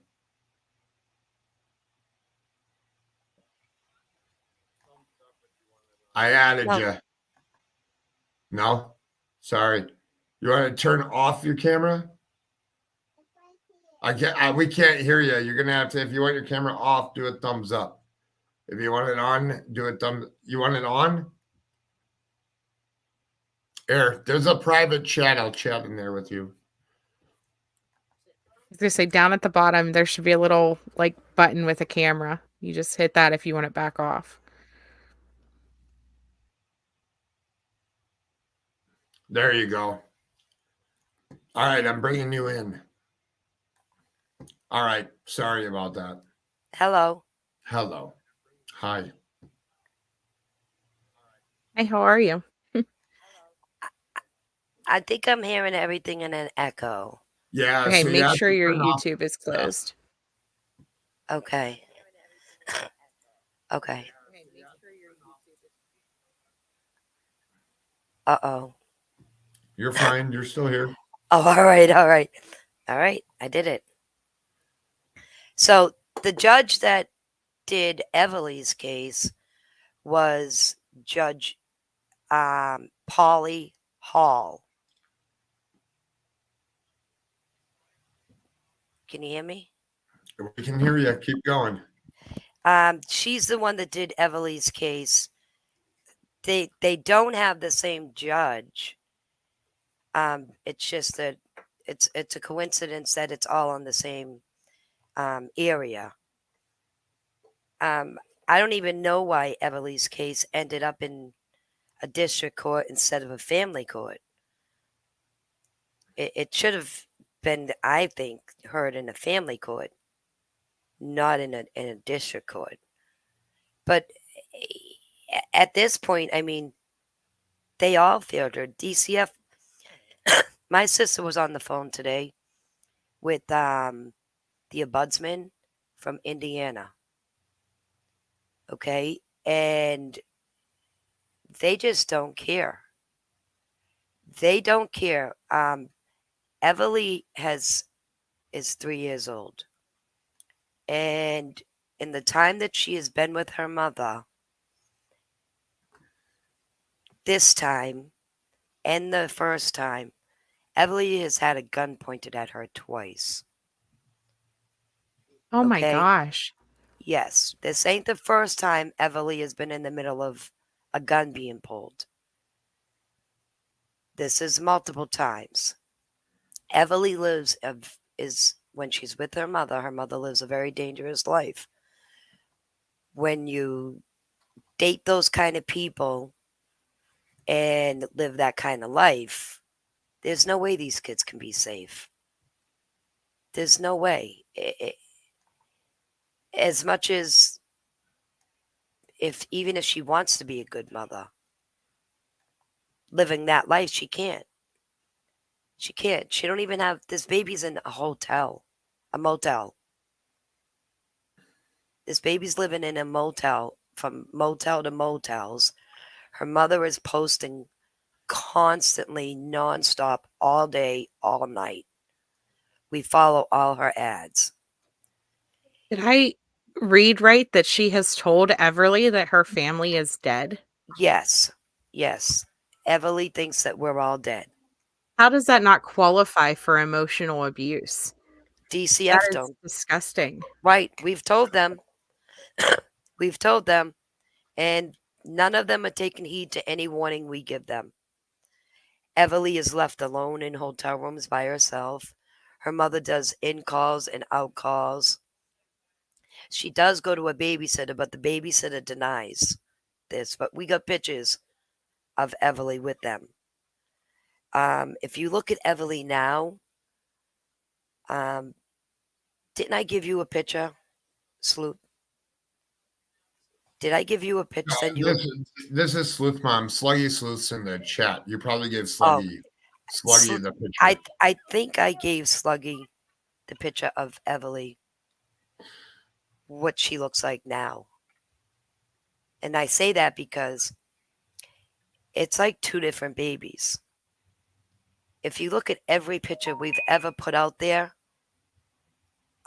I added you. No? Sorry. You want to turn off your camera? We can't hear you. You're gonna have to, if you want your camera off, do a thumbs up. If you want it on, do a thumb. You want it on? There's a private chat. I'll chat in there with you. I was gonna say down at the bottom there should be a little like button with a camera. You just hit that if you want it back off. There you go. All right, I'm bringing you in. All right, sorry about that. Hello. Hello. Hi. Hey, how are you? I think I'm hearing everything in an echo. Yeah. Okay, so you make have sure to your turn off- YouTube is closed. Okay. Okay. Uh-oh. You're fine. You're still here. Oh, all right. All right. All right. I did it. So the judge that did Everly's case was Judge Polly Hall. Can you hear me? We can hear you. Keep going. She's the one that did Everly's case. They don't have the same judge. It's just that it's a coincidence that it's all on the same area. I don't even know why Everly's case ended up in a district court instead of a family court. It should have been, I think, heard in a family court, not in a district court. But at this point, I mean, they all failed her. DCF. My sister was on the phone today with the ombudsman from Indiana. Okay, and they just don't care. They don't care. Everly is 3 years old, And in the time that she has been with her mother, this time and the first time, Everly has had a gun pointed at her twice. Oh my Okay? gosh. Yes, this ain't the first time Everly has been in the middle of a gun being pulled. This is multiple times. Everly is when she's with her mother lives a very dangerous life. When you date those kind of people and live that kind of life, there's no way these kids can be safe. There's no way. As much as even if she wants to be a good mother, living that life, she can't. She can't. She don't even have this baby's in a motel. This baby's living in a motel, from motel to motels. Her mother is posting constantly, nonstop, all day, all night. We follow all her ads. Did I read right that she has told Everly that her family is dead? Yes, yes. Everly thinks that we're all dead. How does that not qualify for emotional abuse? That DCF is don't. disgusting. Right. We've told them. We've told them. And none of them are taking heed to any warning we give them. Everly is left alone in hotel rooms by herself. Her mother does in calls and out calls. She does go to a babysitter, but the babysitter denies this. But we got pictures of Everly with them. If you look at Everly now, didn't I give you a picture, Sloop? Did I give you a picture? Send you a This is Sleuth Mom. Sluggy Sleuth's in the chat. You probably gave oh Sluggy the picture. I think I gave Sluggy the picture of Everly, what she looks like now. And I say that because it's like two different babies. If you look at every picture we've ever put out there,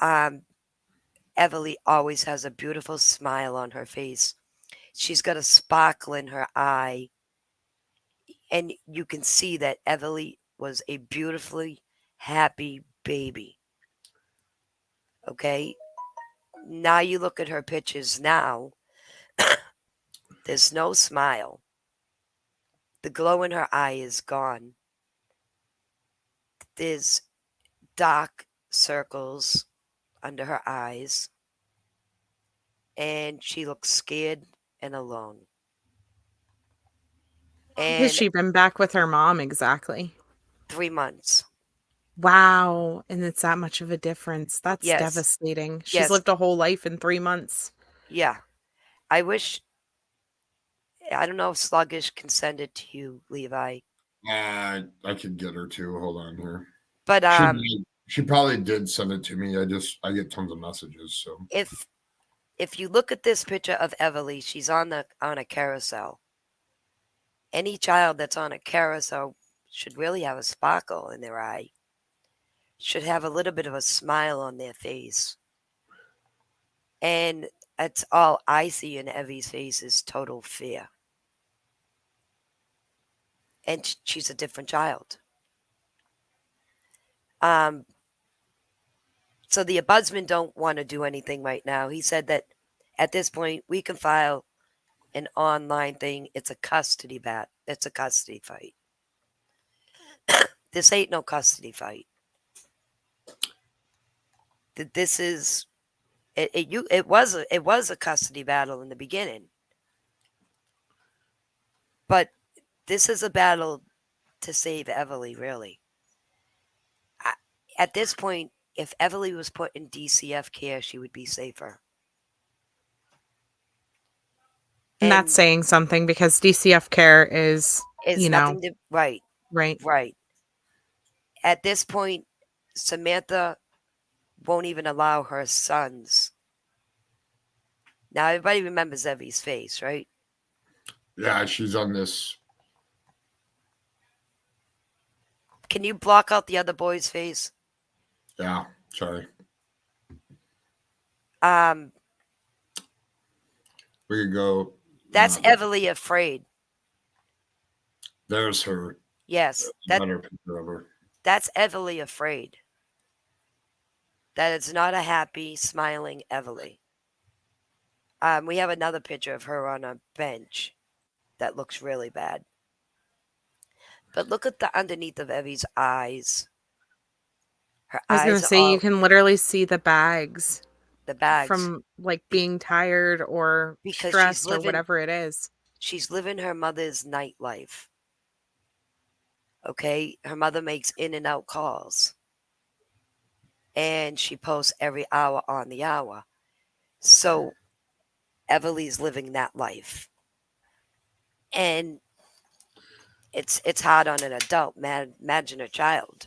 Everly always has a beautiful smile on her face. She's got a sparkle in her eye. And you can see that Everly was a beautifully happy baby. Okay? Now you look at her pictures now, there's no smile. The glow in her eye is gone. There's dark circles under her eyes. And she looks scared and alone. Has And she been back with her mom exactly? 3 months. Wow. And it's that much of a difference. That's Yes. devastating. She's Yes. lived a whole life in 3 months. Yeah. I don't know if Sluggish can send it to you, Levi. I could get her to. Hold on here. But She probably did send it to me. I get tons of messages. So if you look at this picture of Everly, she's on a carousel. Any child that's on a carousel should really have a sparkle in their eye. Should have a little bit of a smile on their face. And that's all I see in Evie's face is total fear. And she's a different child. So the ombudsman don't want to do anything right now. He said that at this point we can file an online thing. It's a custody It's a custody fight. This ain't no custody fight. This is it was a custody battle in the beginning. But this is a battle to save Everly, really. At this point, if Everly was put in DCF care, she would be safer. And that's saying something because DCF care is nothing to right. Right. At this point, Samantha won't even allow her sons. Now everybody remembers Evie's face, right? yeah, she's on this. Can you block out the other boy's face? Yeah, sorry. Um, We could go. that's uh, Everly Afraid. There's her. Yes, Better picture of her. that's Everly Afraid. That is not a happy, smiling Everly. We have another picture of her on a bench that looks really bad. But look at the underneath of Evie's eyes. Her I was gonna eyes are say you all can literally see the bags the bags from like being tired or because stressed or whatever it is. she's living her mother's nightlife. Okay, her mother makes in and out calls, and she posts every hour on the hour. So Everly's living that life, and it's hard on an adult. Imagine a child.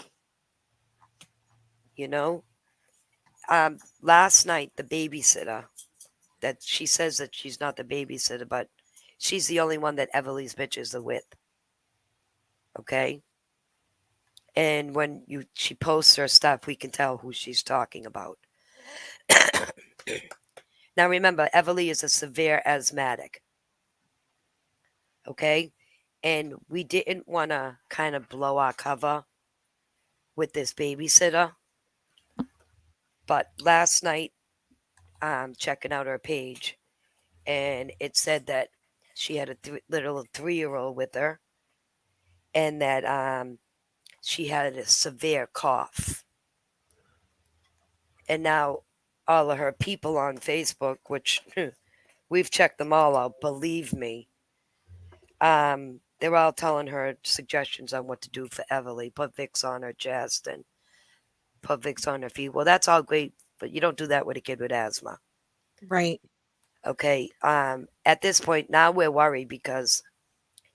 You know. Last night the babysitter that she says that she's not the babysitter, but she's the only one that Everly's bitches are with. Okay. And when she posts her stuff, we can tell who she's talking about. Now remember, Everly is a severe asthmatic. Okay. And we didn't want to kind of blow our cover with this babysitter. But last night, checking out her page, and it said that she had a little 3-year-old with her, and that she had a severe cough. And now all of her people on Facebook, which we've checked them all out, believe me, they're all telling her suggestions on what to do for Everly. Put Vicks on her chest and put Vicks on her feet. Well, that's all great, but you don't do that with a kid with asthma. Right. Okay. At this point, now we're worried because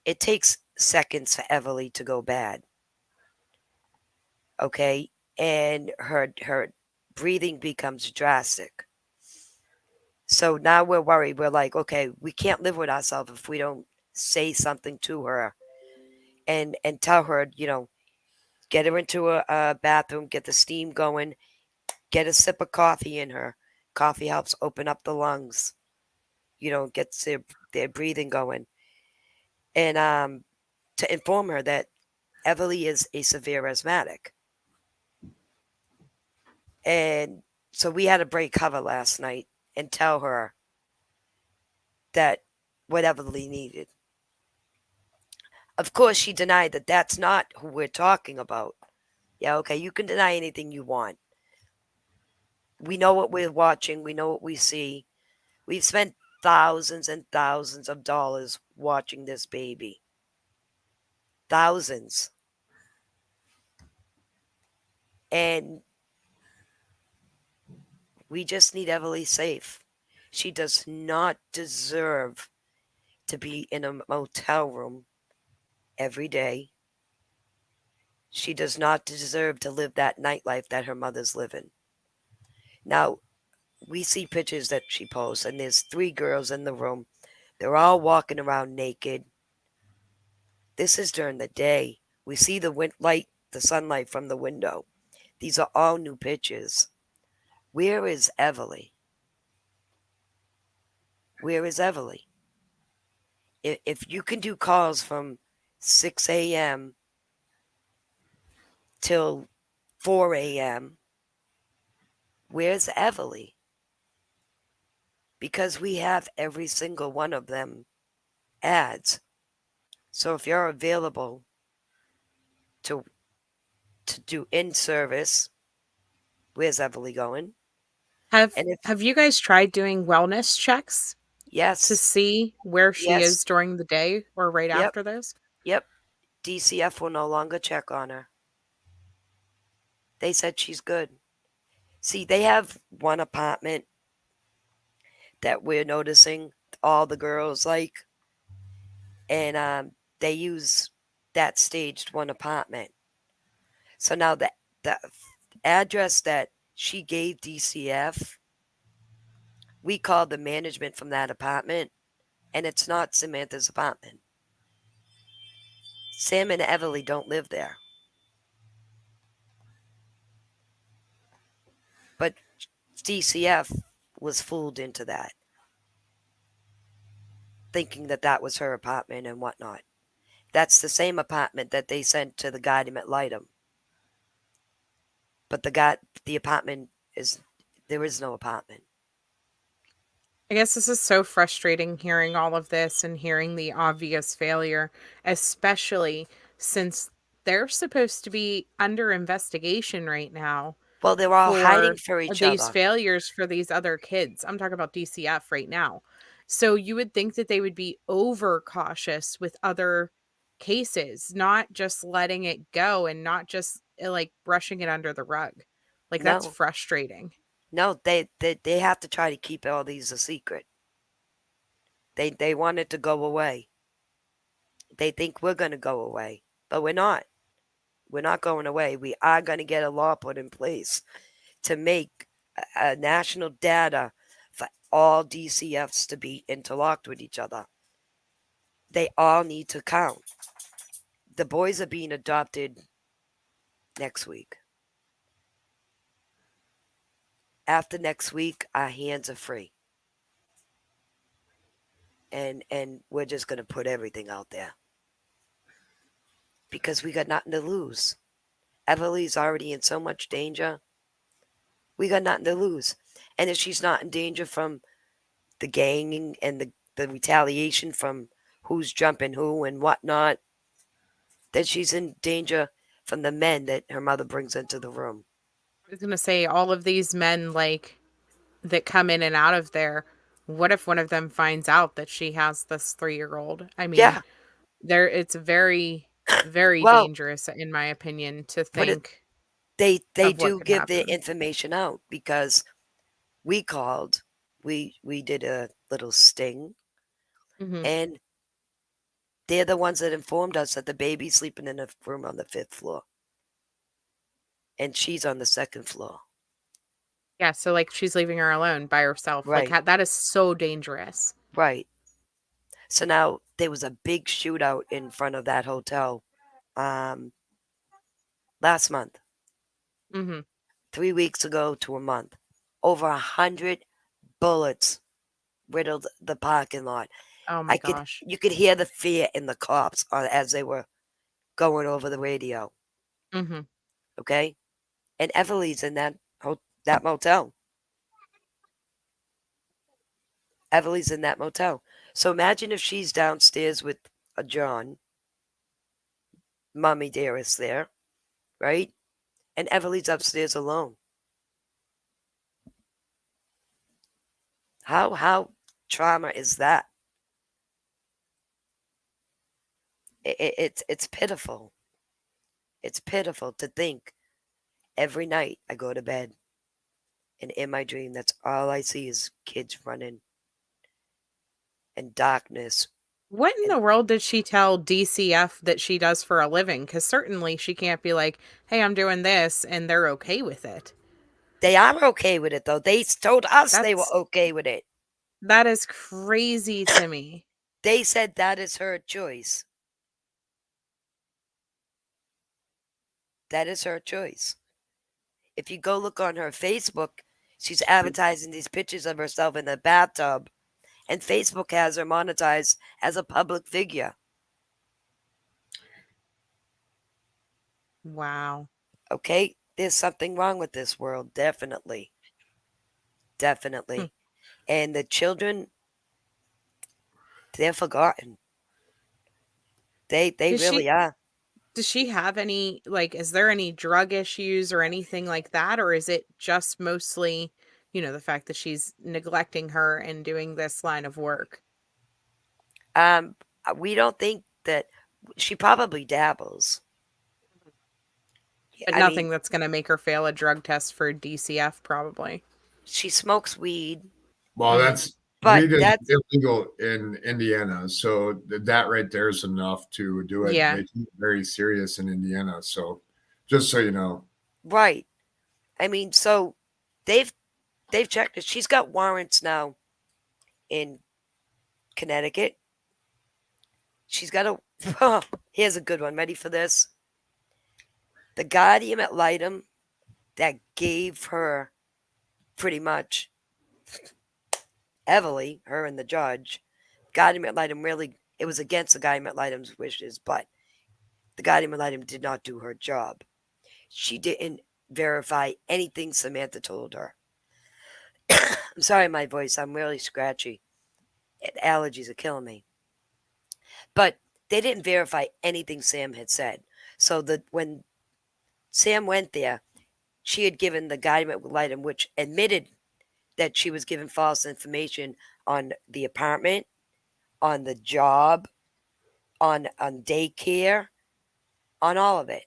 it takes seconds for Everly to go bad. Okay. And her breathing becomes drastic. So now we're worried. We're like, okay, we can't live with ourselves if we don't say something to her and tell her, get her into a bathroom, get the steam going, get a sip of coffee in her. Coffee helps open up the lungs, gets their breathing going. And to inform her that Everly is a severe asthmatic. And so we had to break cover last night and tell her that what Everly needed. Of course, she denied that that's not who we're talking about. Yeah, okay, you can deny anything you want. We know what we're watching. We know what we see. We've spent thousands and thousands of dollars watching this baby. Thousands. And we just need Everly safe. She does not deserve to be in a motel room every day. She does not deserve to live that nightlife that her mother's living. Now, we see pictures that she posts, and there's 3 girls in the room. They're all walking around naked. This is during the day. We see the sunlight from the window. These are all new pictures. Where is Everly? Where is Everly? If you can do calls from 6 a.m. till 4 a.m., where's Everly? Because we have every single one of them ads. So if you're available to do in-service, where's Everly going? Have you guys tried doing wellness checks Yes. to see where she Yes. is during the day or right Yep. after this? Yep. DCF will no longer check on her. They said she's good. See, they have one apartment that we're noticing all the girls like, and they use that staged one apartment. So now the address that she gave DCF, we called the management from that apartment, and it's not Samantha's apartment. Sam and Everly don't live there. But DCF was fooled into that, thinking that that was her apartment and whatnot. That's the same apartment that they sent to the Guardian at Lightham. But the apartment there is no apartment. I guess this is so frustrating hearing all of this and hearing the obvious failure, especially since they're supposed to be under investigation right now Well, they're all hiding for for each these other. failures for these other kids. I'm talking about DCF right now. So you would think that they would be over cautious with other cases, not just letting it go and not just like brushing it under the rug. Like that's No, frustrating. no, they have to try to keep all these a secret. They want it to go away. They think we're going to go away, but we're not. We're not going away. We are going to get a law put in place to make a national data for all DCFs to be interlocked with each other. They all need to count. The boys are being adopted next week. After next week, our hands are free. And we're just going to put everything out there. Because we got nothing to lose. Everly's already in so much danger. We got nothing to lose. And if she's not in danger from the ganging and the retaliation from who's jumping who and whatnot, then she's in danger from the men that her mother brings into the room. I was gonna say all of these men like that come in and out of there. What if one of them finds out that she has this 3-year-old? I mean, Yeah. it's very, very Well, dangerous, in my opinion, to but think they of what do could give their happen. information out because we called, we did a little sting, Hmm. and they're the ones that informed us that the baby's sleeping in a room on the 5th floor. And she's on the 2nd floor. Yeah, so like she's leaving her alone by herself. Like Right. that is so dangerous. Right. So now there was a big shootout in front of that hotel last month, Hmm. 3 weeks ago to a month. Over 100 bullets riddled the parking lot. Oh my gosh. You could hear the fear in the cops as they were going over the radio. Hmm. Okay, and Everly's in that motel. Everly's in that motel. So imagine if she's downstairs with a John, Mommy Dearest there, right? And Everly's upstairs alone. How trauma is that? It's pitiful. It's pitiful to think every night I go to bed and in my dream that's all I see is kids running and darkness. What in And the world did she tell DCF that she does for a living? Because certainly she can't be like, hey, I'm doing this, and they're okay with it. they are okay with it though. They told us they were That's okay with it. that is crazy to me. They said that is her choice. That is her choice. If you go look on her Facebook, she's advertising these pictures of herself in the bathtub, and Facebook has her monetized as a public figure. Wow. Okay? There's something wrong with this world, definitely. Definitely. And the children, they're forgotten. They Does really she are. does she have any like is there any drug issues or anything like that, or is it just mostly, the fact that she's neglecting her and doing this line of work? We don't think that she probably dabbles. But I nothing mean, that's going to make her fail a drug test for DCF probably. she smokes weed, Well, Mhm. that's but weed is that's illegal in Indiana, so that right there is enough to do it. Yeah. They take it very serious in Indiana. So, just so you know, right. I mean, so they've checked it. She's got warrants now in Connecticut. She's got a here's a good one. Ready for this? The Guardian at Lightham that gave her pretty much Everly, her and the judge, guardian ad litem really, it was against the guardian ad litem's wishes, but the guardian ad litem did not do her job. She didn't verify anything Samantha told her. I'm sorry, my voice, I'm really scratchy. Allergies are killing me. But they didn't verify anything Sam had said. So when Sam went there, she had given the guardian ad litem, which admitted that she was given false information on the apartment, on the job, on daycare, on all of it.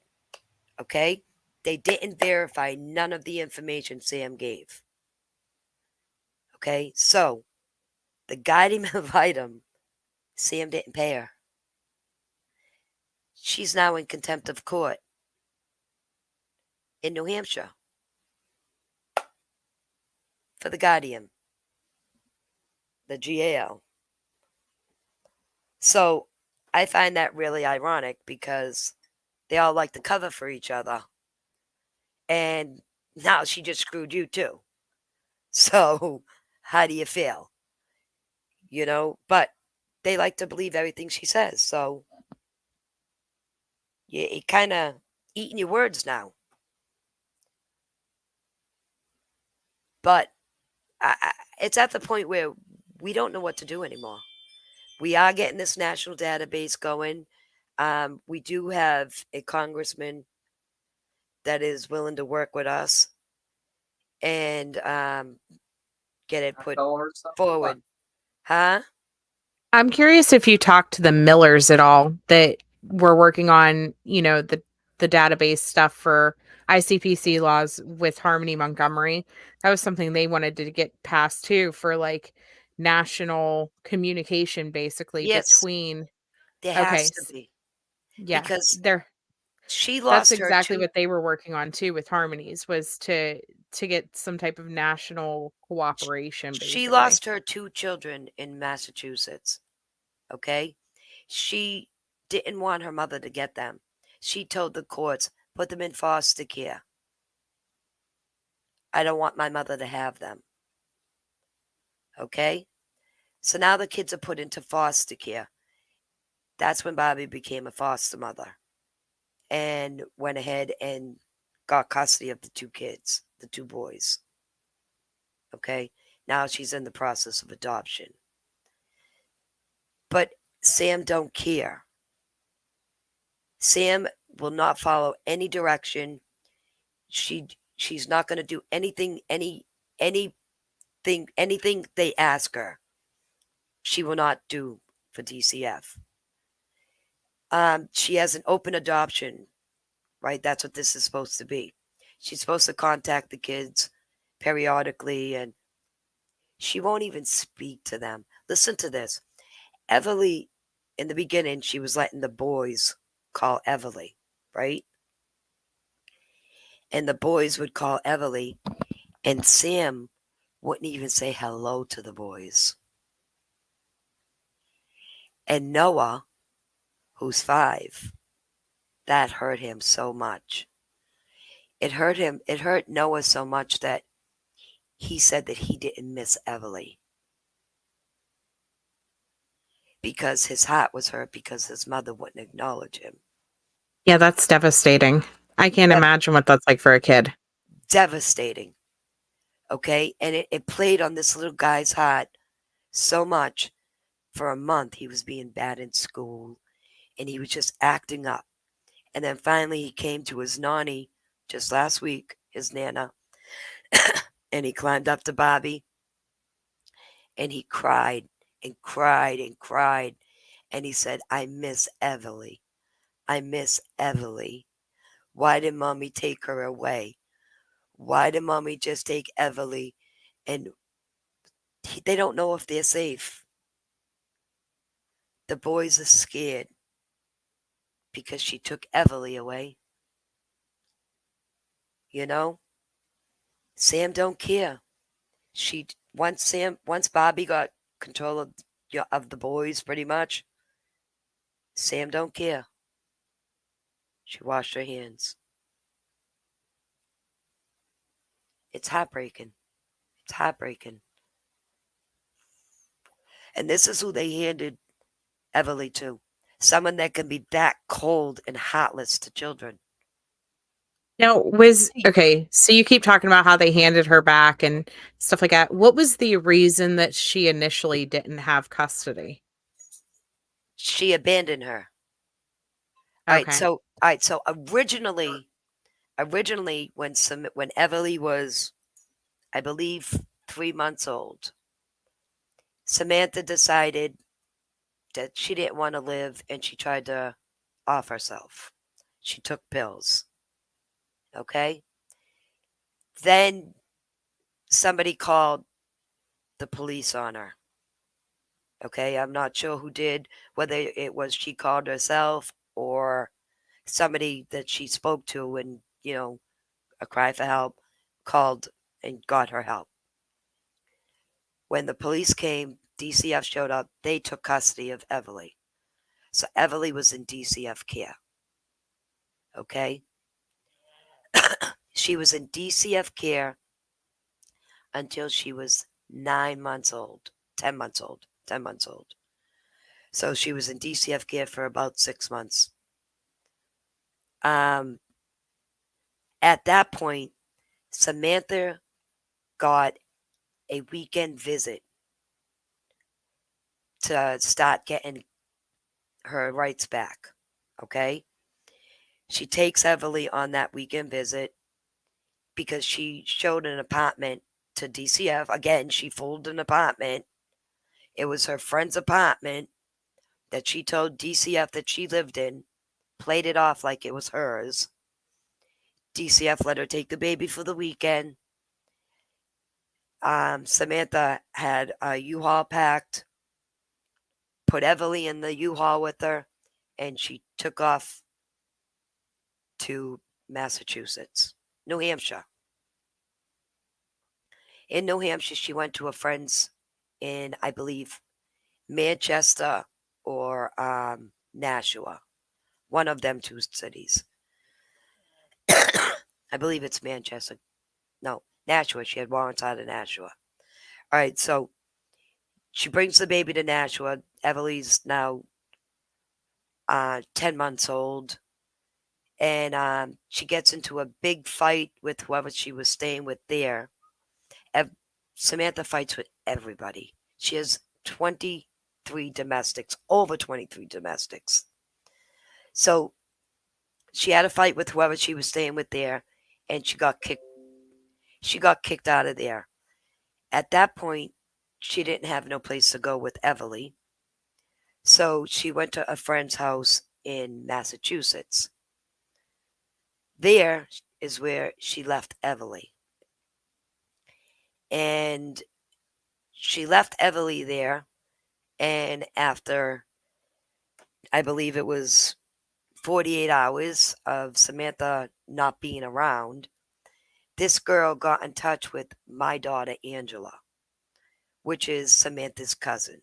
Okay? They didn't verify none of the information Sam gave. Okay? So, the guardian ad litem, Sam didn't pay her. She's now in contempt of court in New Hampshire for the guardian, the GAL. So, I find that really ironic because they all like to cover for each other. And now she just screwed you too. So, how do you feel? You know, but they like to believe everything she says. So, you kind of eating your words now. But it's at the point where we don't know what to do anymore. We are getting this national database going. We do have a congressman that is willing to work with us and get it put forward. Huh? I'm curious if you talked to the Millers at all that were working on, the database stuff for ICPC laws with Harmony Montgomery. That was something they wanted to get passed too for like national communication basically Yes, between. there Okay. has to be Yeah. because she That's lost her exactly two. what they were working on too with Harmonies was to get some type of national cooperation She basically. lost her two children in Massachusetts. Okay, she didn't want her mother to get them. She told the courts, put them in foster care. I don't want my mother to have them. Okay, so now the kids are put into foster care. That's when Bobby became a foster mother and went ahead and got custody of the two kids, the two boys. Okay, now she's in the process of adoption. But Sam don't care. Sam will not follow any direction. She's not going to do anything anything they ask her. She will not do for DCF. She has an open adoption, right? That's what this is supposed to be. She's supposed to contact the kids periodically, and she won't even speak to them. Listen to this. Everly, in the beginning, she was letting the boys call Everly, right? And the boys would call Everly, and Sam wouldn't even say hello to the boys. And Noah, who's 5, that hurt him so much. It hurt Noah so much that he said that he didn't miss Everly. Because his heart was hurt because his mother wouldn't acknowledge him. Yeah, that's devastating. I can't imagine what that's like for a kid. Devastating. Okay? And it played on this little guy's heart so much. For a month, he was being bad in school, and he was just acting up. And then finally, he came to his nanny just last week, his nana, and he climbed up to Bobby, and he cried and cried and cried. And he said, I miss Everly. I miss Everly. Why did mommy take her away? Why did mommy just take Everly? And they don't know if they're safe. The boys are scared because she took Everly away. You know? Sam don't care. Once Bobby got control of the boys pretty much, Sam don't care. She washed her hands. It's heartbreaking. It's heartbreaking. And this is who they handed Everly to. Someone that can be that cold and heartless to children. Now, okay, so you keep talking about how they handed her back and stuff like that. What was the reason that she initially didn't have custody? She abandoned her. All right, Okay. so originally when Everly was, I believe, 3 months old, Samantha decided that she didn't want to live and she tried to off herself. She took pills. Okay? Then somebody called the police on her. Okay? I'm not sure who did, whether it was she called herself or somebody that she spoke to and, a cry for help, called and got her help. When the police came, DCF showed up, they took custody of Everly. So Everly was in DCF care. Okay? She was in DCF care until she was 9 months old, 10 months old, 10 months old. So she was in DCF care for about 6 months. At that point, Samantha got a weekend visit to start getting her rights back. Okay? She takes Everly on that weekend visit because she showed an apartment to DCF. Again, she fooled an apartment. It was her friend's apartment that she told DCF that she lived in, played it off like it was hers. DCF let her take the baby for the weekend. Samantha had a U-Haul packed, put Everly in the U-Haul with her, and she took off to Massachusetts, New Hampshire. In New Hampshire, she went to a friend's in, I believe, Manchester or Nashua. One of them two cities. I believe it's Manchester. No, Nashua. She had warrants out of Nashua. All right, so she brings the baby to Nashua. Everly's now 10 months old. And she gets into a big fight with whoever she was staying with there. Samantha fights with everybody. She has 23 domestics, over 23 domestics. So she had a fight with whoever she was staying with there, and she got kicked. She got kicked out of there. At that point, she didn't have no place to go with Everly. So she went to a friend's house in Massachusetts. There is where she left Everly. And she left Everly there. And after, I believe it was 48 hours of Samantha not being around, this girl got in touch with my daughter, Angela, which is Samantha's cousin.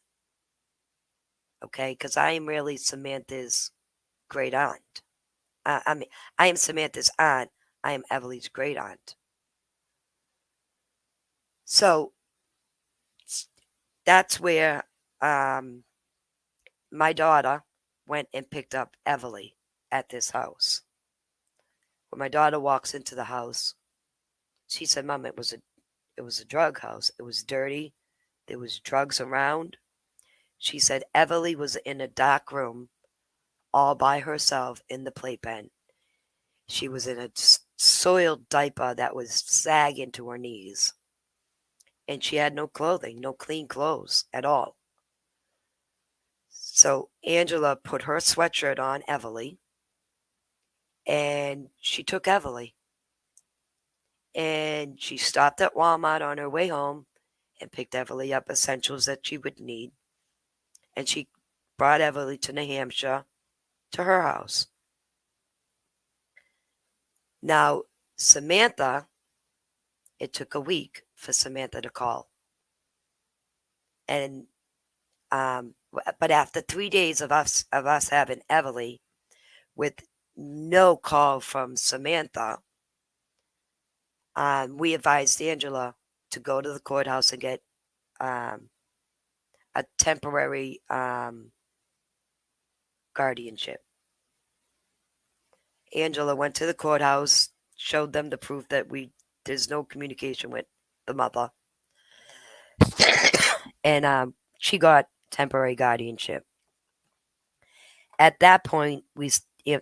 Okay, because I am really Samantha's great aunt. I am Samantha's aunt. I am Everly's great aunt. So that's where my daughter went and picked up Everly at this house. When my daughter walks into the house, she said, "Mom, it was a drug house. It was dirty. There was drugs around." She said Everly was in a dark room all by herself in the playpen. She was in a soiled diaper that was sagging to her knees. And she had no clothing, no clean clothes at all. So Angela put her sweatshirt on Everly, and she took Everly. And she stopped at Walmart on her way home and picked Everly up essentials that she would need. And she brought Everly to New Hampshire to her house. Now, Samantha, it took a week for Samantha to call. And but after 3 days of us having Everly with no call from Samantha, we advised Angela to go to the courthouse and get a a temporary guardianship. Angela went to the courthouse, showed them the proof that there's no communication with the mother, and she got temporary guardianship. At that point,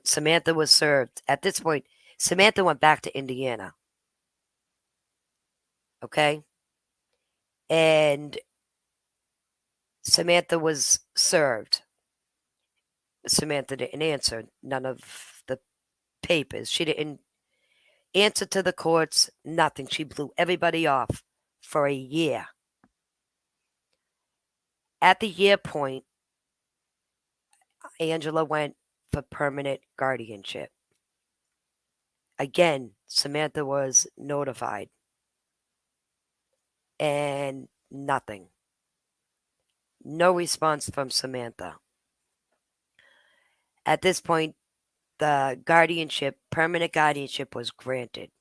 Samantha was served. At this point, Samantha went back to Indiana. Okay? And Samantha was served. Samantha didn't answer none of the papers. She didn't answer to the courts, nothing. She blew everybody off for a year. At the year point, Angela went for permanent guardianship. Again, Samantha was notified. And nothing. No response from Samantha. At this point, the permanent guardianship was granted.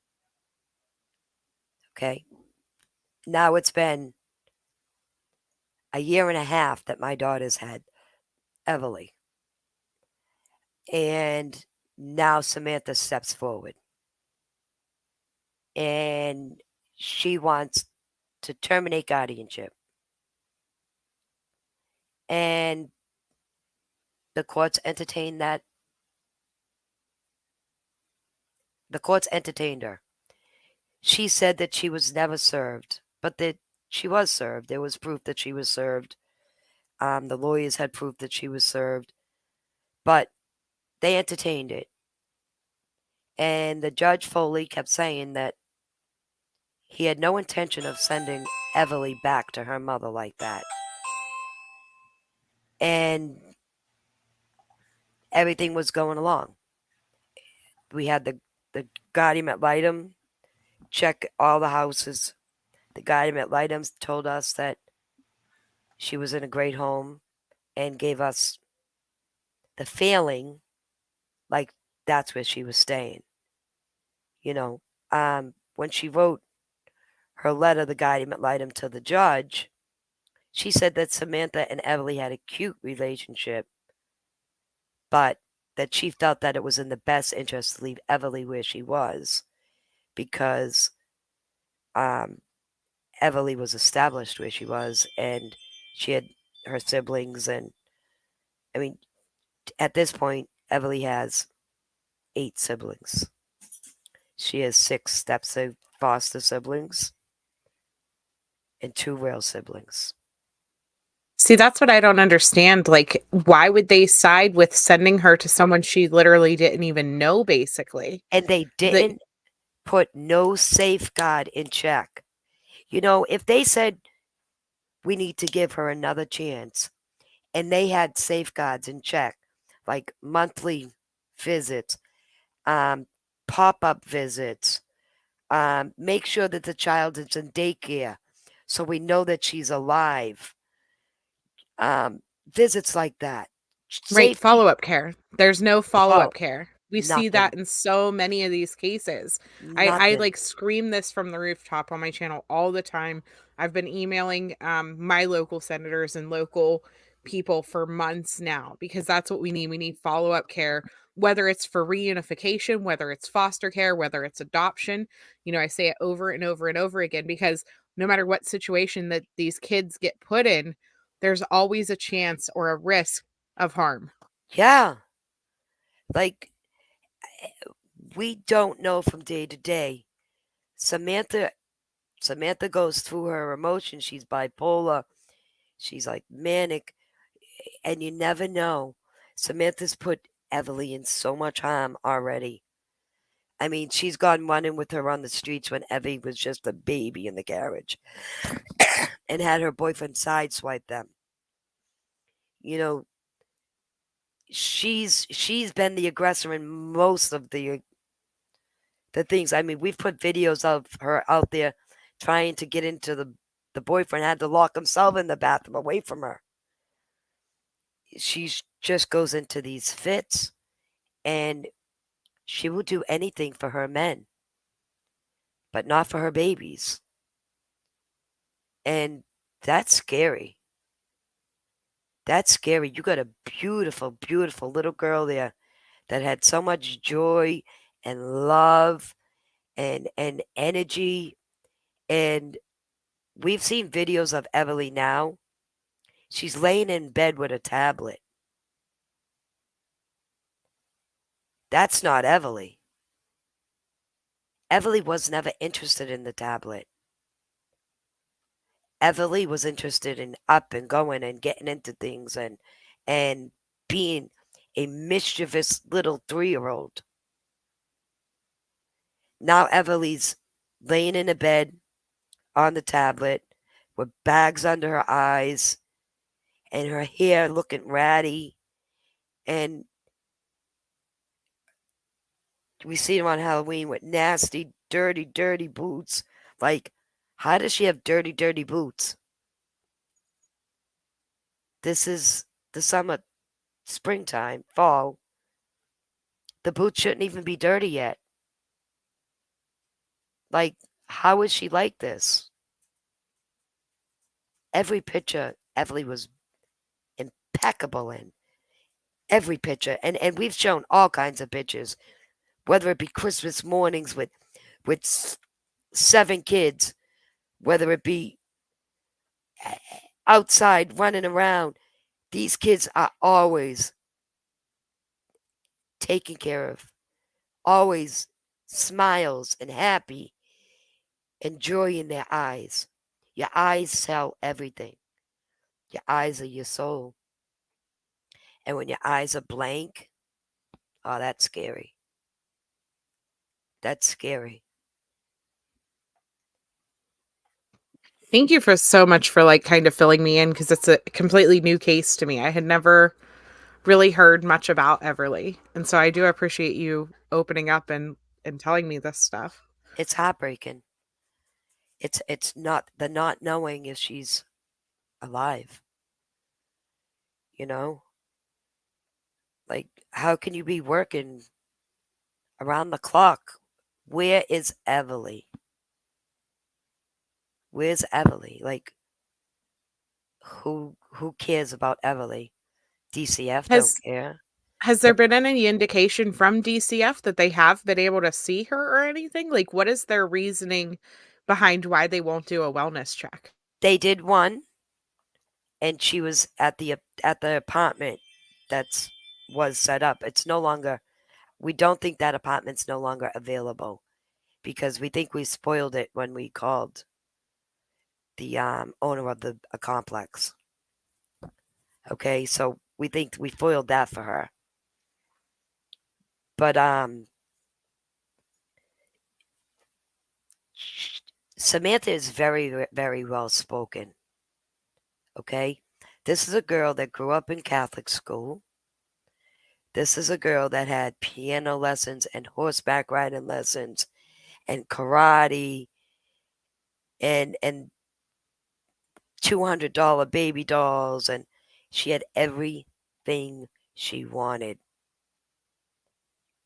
Okay? Now it's been a year and a half that my daughter's had Everly. And now Samantha steps forward. And she wants to terminate guardianship. And the courts entertained that. The courts entertained her. She said that she was never served, but that she was served. There was proof that she was served. The lawyers had proof that she was served, but they entertained it. And the Judge Foley kept saying that he had no intention of sending Everly back to her mother like that. And everything was going along. We had the guardian ad litem check all the houses. The guardian ad litem told us that she was in a great home and gave us the feeling like that's where she was staying. You know, when she wrote her letter, the guardian ad litem, to the judge, she said that Samantha and Everly had a cute relationship, but that she felt that it was in the best interest to leave Everly where she was because Everly was established where she was and she had her siblings. And I mean, at this point, Everly has 8 siblings. She has 6 foster siblings and 2 real siblings. See, that's what I don't understand. Like, why would they side with sending her to someone she literally didn't even know, basically? And they didn't put no safeguard in check. You know, if they said we need to give her another chance and they had safeguards in check, like monthly visits, pop-up visits, make sure that the child is in daycare so we know that she's alive, visits like that. Right, follow-up care. There's no follow-up care. We see that nothing. in so many of these cases. I Nothing. like scream this from the rooftop on my channel all the time. I've been emailing my local senators and local people for months now because that's what we need. We need follow-up care, whether it's for reunification, whether it's foster care, whether it's adoption. You know, I say it over and over and over again because no matter what situation that these kids get put in, there's always a chance or a risk of harm. Yeah. Like, we don't know from day to day. Samantha goes through her emotions. She's bipolar. She's like manic. And you never know. Samantha's put Everly in so much harm already. I mean, she's gone running with her on the streets when Evie was just a baby in the carriage and had her boyfriend sideswipe them. You know, she's been the aggressor in most of the things. I mean, we've put videos of her out there trying to get into the boyfriend had to lock himself in the bathroom away from her. She just goes into these fits and she will do anything for her men, but not for her babies. And that's scary. That's scary. You got a beautiful, beautiful little girl there that had so much joy and love and energy. And we've seen videos of Everly now. She's laying in bed with a tablet. That's not Everly. Everly was never interested in the tablet. Everly was interested in up and going and getting into things and being a mischievous little 3-year-old. Now Everly's laying in a bed on the tablet with bags under her eyes and her hair looking ratty. And we see her on Halloween with nasty, dirty, dirty boots. Like, how does she have dirty, dirty boots? This is the summer, springtime, fall. The boots shouldn't even be dirty yet. Like, how is she like this? Every picture Everly was impeccable in. Every picture. And we've shown all kinds of pictures, whether it be Christmas mornings with 7 kids, whether it be outside running around. These kids are always taken care of, always smiles and happy, and joy in their eyes. Your eyes tell everything. Your eyes are your soul. And when your eyes are blank, oh, that's scary. That's scary. Thank you for so much for like kind of filling me in, because it's a completely new case to me. I had never really heard much about Everly, and so I do appreciate you opening up and telling me this stuff. It's heartbreaking. It's not the not knowing if she's alive. You know? Like, how can you be working around the clock? Where is Everly? Where's Everly? Like, who cares about Everly? DCF don't Has care. has there been any indication from DCF that they have been able to see her or anything? Like, what is their reasoning behind why they won't do a wellness check? They did one, and she was at the apartment that's was set up. It's no longer. We don't think that apartment's no longer available because we think we spoiled it when we called the owner of the complex. Okay, so we think we foiled that for her. But Samantha is very, very well spoken. Okay, this is a girl that grew up in Catholic school. This is a girl that had piano lessons and horseback riding lessons and karate and $200 baby dolls, and she had everything she wanted.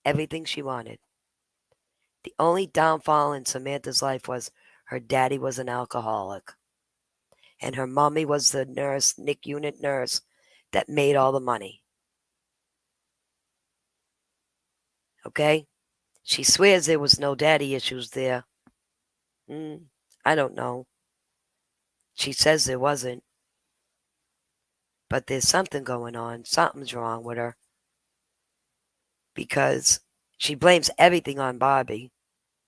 Everything she wanted. The only downfall in Samantha's life was her daddy was an alcoholic. And her mommy was the nurse, NIC unit nurse, that made all the money. Okay? She swears there was no daddy issues there. I don't know. She says there wasn't. But there's something going on. Something's wrong with her. Because she blames everything on Bobby,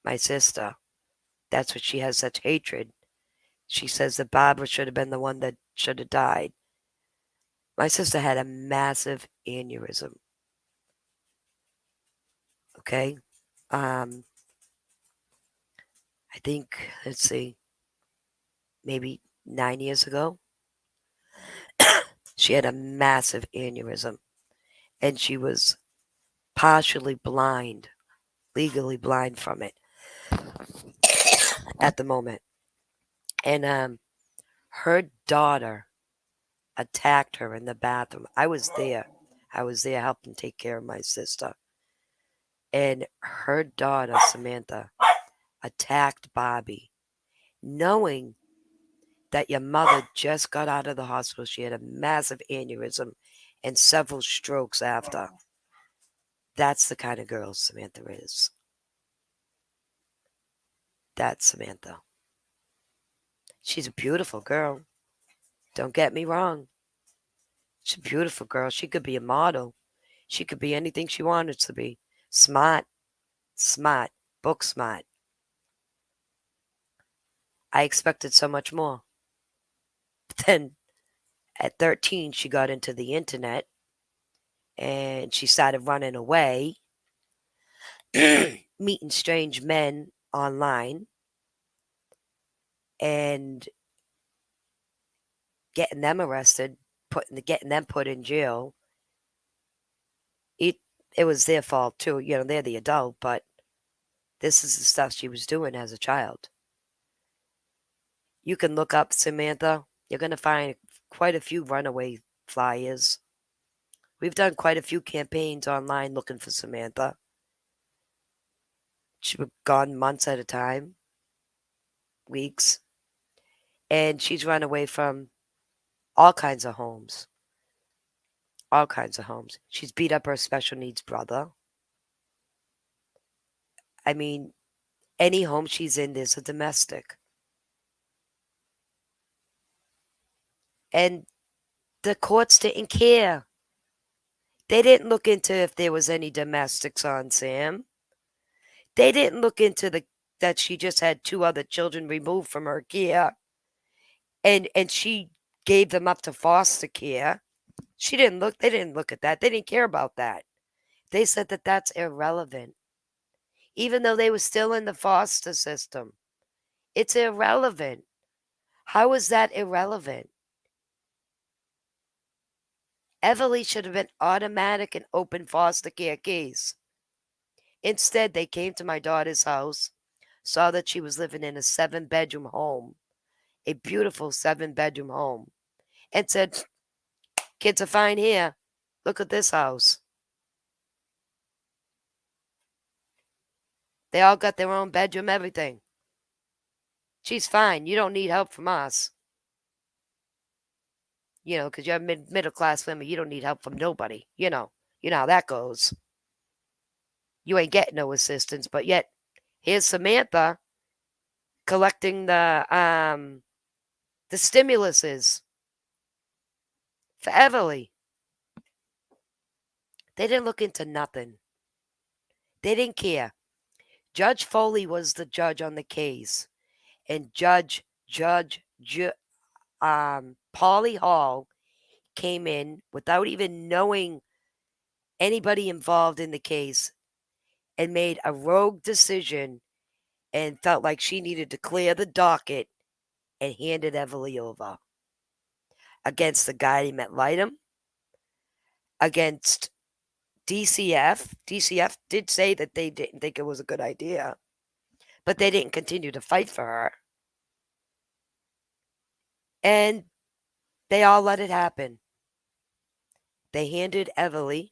my sister. That's what she has such hatred. She says that Barbara should have been the one that should have died. My sister had a massive aneurysm. Okay? I think, let's see, maybe 9 years ago, she had a massive aneurysm. And she was partially blind, legally blind from it at the moment. And her daughter attacked her in the bathroom. I was there helping take care of my sister. And her daughter, Samantha, attacked Bobby, knowing that your mother just got out of the hospital. She had a massive aneurysm and several strokes after. That's the kind of girl Samantha is. That's Samantha. She's a beautiful girl. Don't get me wrong. She's a beautiful girl. She could be a model. She could be anything she wanted to be. Smart. Smart. Book smart. I expected so much more. But then at 13, she got into the internet and she started running away, meeting strange men online, and getting them arrested, getting them put in jail. It was their fault too. You know, they're the adult, but this is the stuff she was doing as a child. You can look up Samantha. You're going to find quite a few runaway flyers. We've done quite a few campaigns online looking for Samantha. She was gone months at a time, weeks. And she's run away from all kinds of homes. All kinds of homes. She's beat up her special needs brother. I mean, any home she's in, there's a domestic. And the courts didn't care. They didn't look into if there was any domestics on Sam. They didn't look into that she just had 2 other children removed from her care. And she gave them up to foster care. They didn't look at that. They didn't care about that. They said that that's irrelevant. Even though they were still in the foster system. It's irrelevant. How is that irrelevant? Everly should have been automatic and open foster care case. Instead, they came to my daughter's house, saw that she was living in a 7-bedroom home, a beautiful 7-bedroom home, and said, kids are fine here. Look at this house. They all got their own bedroom, everything. She's fine. You don't need help from us. You know, because you're a middle class family. You don't need help from nobody. You know how that goes. You ain't getting no assistance, but yet here's Samantha collecting the stimuluses for Everly. They didn't look into nothing. They didn't care. Judge Foley was the judge on the case, and Judge Polly Hall came in without even knowing anybody involved in the case and made a rogue decision and felt like she needed to clear the docket and handed Everly over against the guy he met Lightem, against DCF. DCF did say that they didn't think it was a good idea, but they didn't continue to fight for her. And they all let it happen. They handed Everly,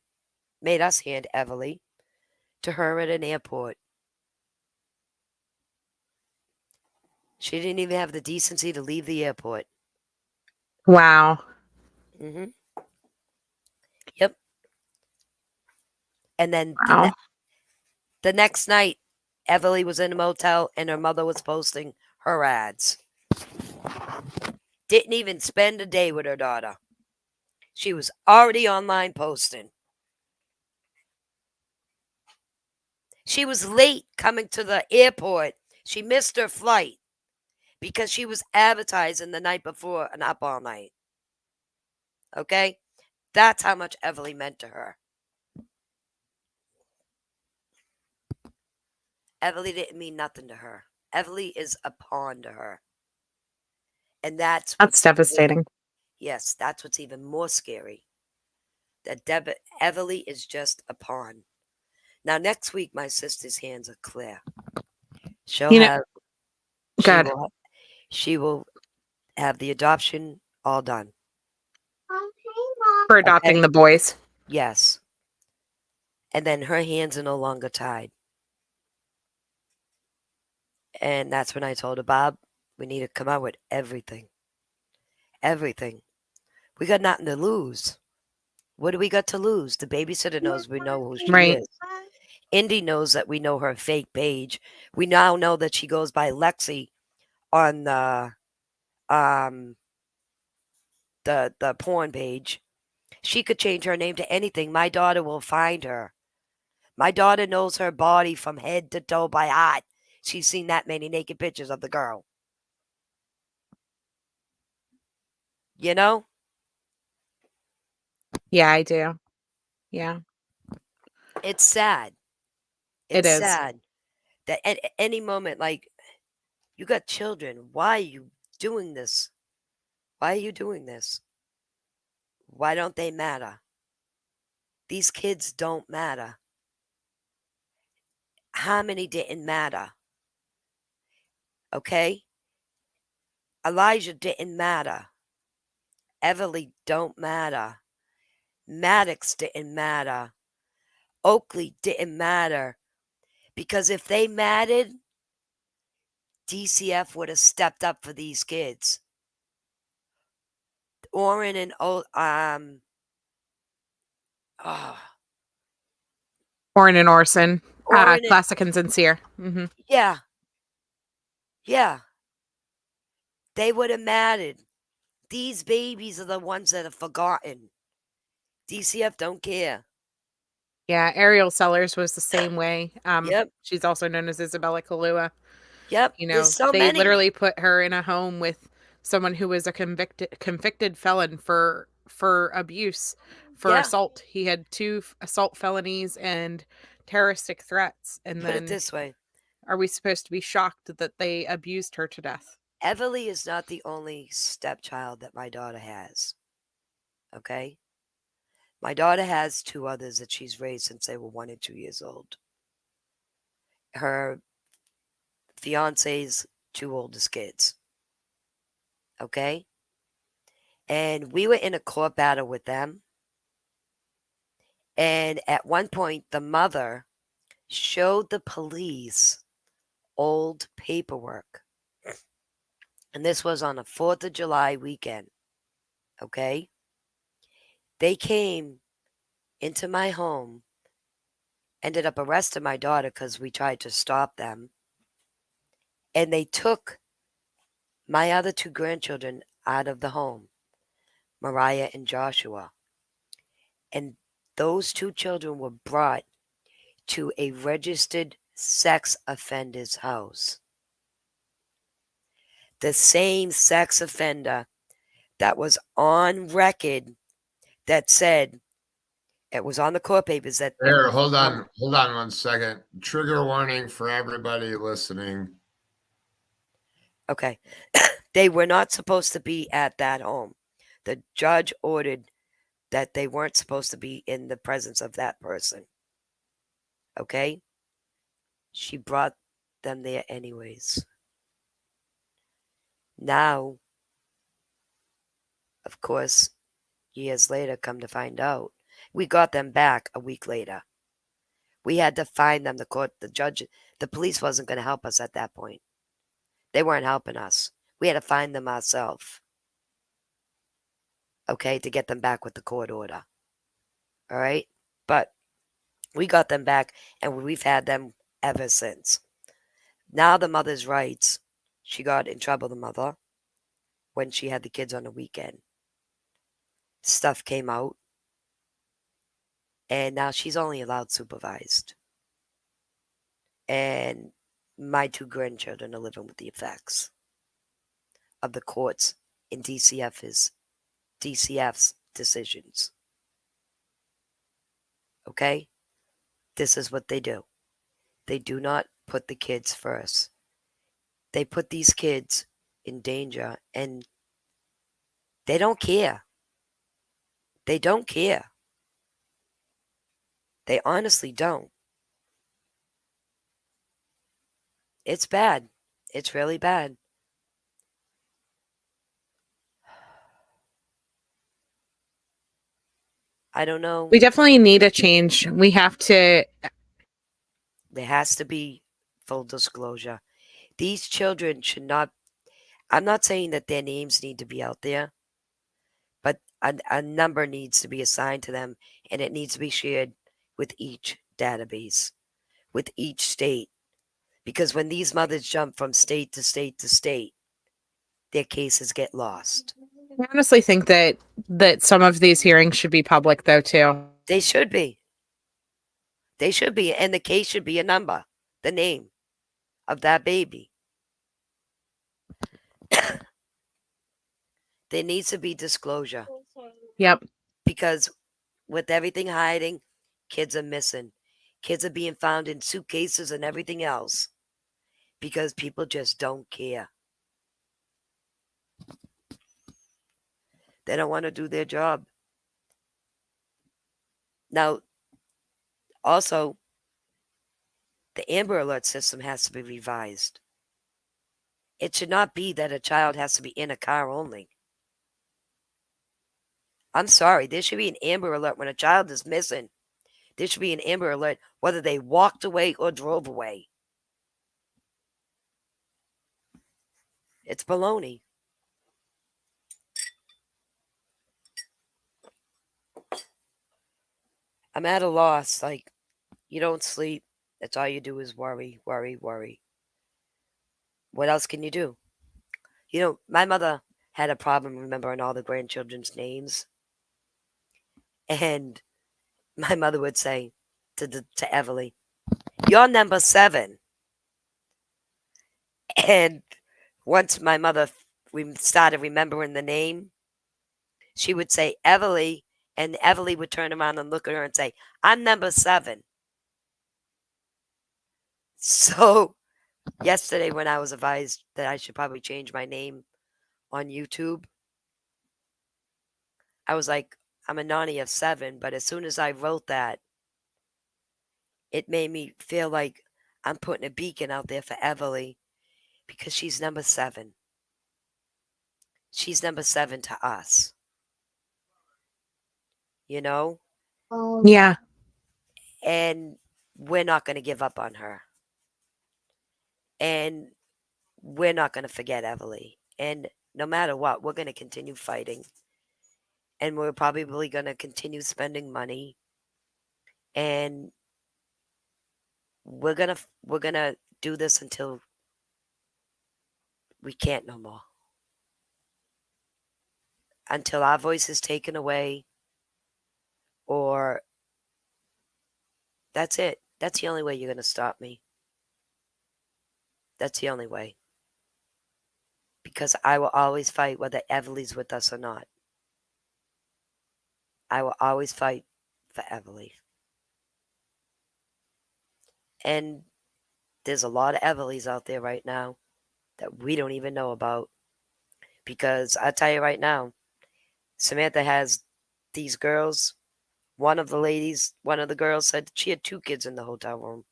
made us hand Everly to her at an airport. She didn't even have the decency to leave the airport. Wow. Mm-hmm. Yep. And then Wow. the next night, Everly was in a motel and her mother was posting her ads. Didn't even spend a day with her daughter. She was already online posting. She was late coming to the airport. She missed her flight because she was advertising the night before and up all night. Okay? That's how much Everly meant to her. Everly didn't mean nothing to her. Everly is a pawn to her. And that's devastating. Yes, that's what's even more scary. That Everly is just a pawn. Now, next week, my sister's hands are clear. She will have the adoption all done. For adopting the boys. Yes. And then her hands are no longer tied. And that's when I told her, Bob, we need to come out with everything. Everything. We got nothing to lose. What do we got to lose? The babysitter knows we know who she Right. is. Indy knows that we know her fake page. We now know that she goes by Lexi on the porn page. She could change her name to anything. My daughter will find her. My daughter knows her body from head to toe by heart. She's seen that many naked pictures of the girl. You know? Yeah, I do. Yeah, It's sad. it It's is. sad that at any moment, like, you got children. Why are you doing this? Why are you doing this? Why don't they matter? These kids don't matter. Harmony didn't matter. Okay? Elijah didn't matter. Everly don't matter. Maddox didn't matter. Oakley didn't matter. Because if they mattered, DCF would have stepped up for these kids. Orrin and Orrin and Orson, Orrin and, classic and sincere. Hmm. yeah. They would have mattered. These babies are the ones that are forgotten. DCF don't care. Yeah, Ariel Sellers was the same way. Yep. She's also known as Isabella Kalua. Yep. You know, There's so they many. literally put her in a home with someone who was a convicted felon for abuse, for Yeah. assault. He had 2 assault felonies and terroristic threats. And Put it then this way. are we supposed to be shocked that they abused her to death? Everly is not the only stepchild that my daughter has. Okay? My daughter has 2 others that she's raised since they were 1 and 2 years old. Her fiance's 2 oldest kids. Okay? And we were in a court battle with them. And at one point, the mother showed the police old paperwork. And this was on a 4th of July weekend. Okay? They came into my home, ended up arresting my daughter because we tried to stop them. And they took my other 2 grandchildren out of the home, Mariah and Joshua. And those 2 children were brought to a registered sex offender's house. The same sex offender that was on record that said, it was on the court papers that... Here, hold on 1 second. Trigger warning for everybody listening. Okay. They were not supposed to be at that home. The judge ordered that they weren't supposed to be in the presence of that person. Okay? She brought them there anyways. Now, of course, years later, come to find out, we got them back a week later. We had to find them. The judge, the police wasn't going to help us at that point. They weren't helping us. We had to find them ourselves. Okay, to get them back with the court order. All right? But we got them back, and we've had them ever since. Now the mother's rights. She got in trouble, the mother, when she had the kids on the weekend. Stuff came out. And now she's only allowed supervised. And my 2 grandchildren are living with the effects of the courts in DCF's decisions. Okay? This is what they do. They do not put the kids first. They put these kids in danger, and they don't care. They don't care. They honestly don't. It's bad. It's really bad. I don't know. We definitely need a change. We have to. There has to be full disclosure. These children should not... I'm not saying that their names need to be out there. a number needs to be assigned to them, and it needs to be shared with each database, with each state. Because when these mothers jump from state to state to state, their cases get lost. I honestly think that some of these hearings should be public though too. They should be. They should be. And the case should be a number, the name of that baby. There needs to be disclosure Yep. because with everything hiding, kids are missing. Kids are being found in suitcases and everything else because people just don't care. They don't want to do their job. Now, also, the Amber Alert system has to be revised. It should not be that a child has to be in a car only. I'm sorry, there should be an Amber Alert when a child is missing. There should be an Amber Alert whether they walked away or drove away. It's baloney. I'm at a loss. Like, you don't sleep. That's all you do is worry, worry, worry. What else can you do? You know, my mother had a problem remembering all the grandchildren's names. And my mother would say to Everly, "You're number 7." And once my mother started remembering the name, she would say Everly, and Everly would turn around and look at her and say, "I'm number 7." So yesterday when I was advised that I should probably change my name on YouTube, I was like, I'm a Nani of 7, but as soon as I wrote that, it made me feel like I'm putting a beacon out there for Everly because she's number 7. She's number 7 to us. You know? Yeah. And we're not going to give up on her. And we're not going to forget Everly. And no matter what, we're going to continue fighting. And we're probably going to continue spending money. And we're gonna do this until we can't no more. Until our voice is taken away, or that's it. That's the only way you're gonna stop me. That's the only way. Because I will always fight whether Everly's with us or not. I will always fight for Everly. And there's a lot of Everlys out there right now that we don't even know about. Because I tell you right now, Samantha has these girls. One of the girls said she had 2 kids in the hotel room.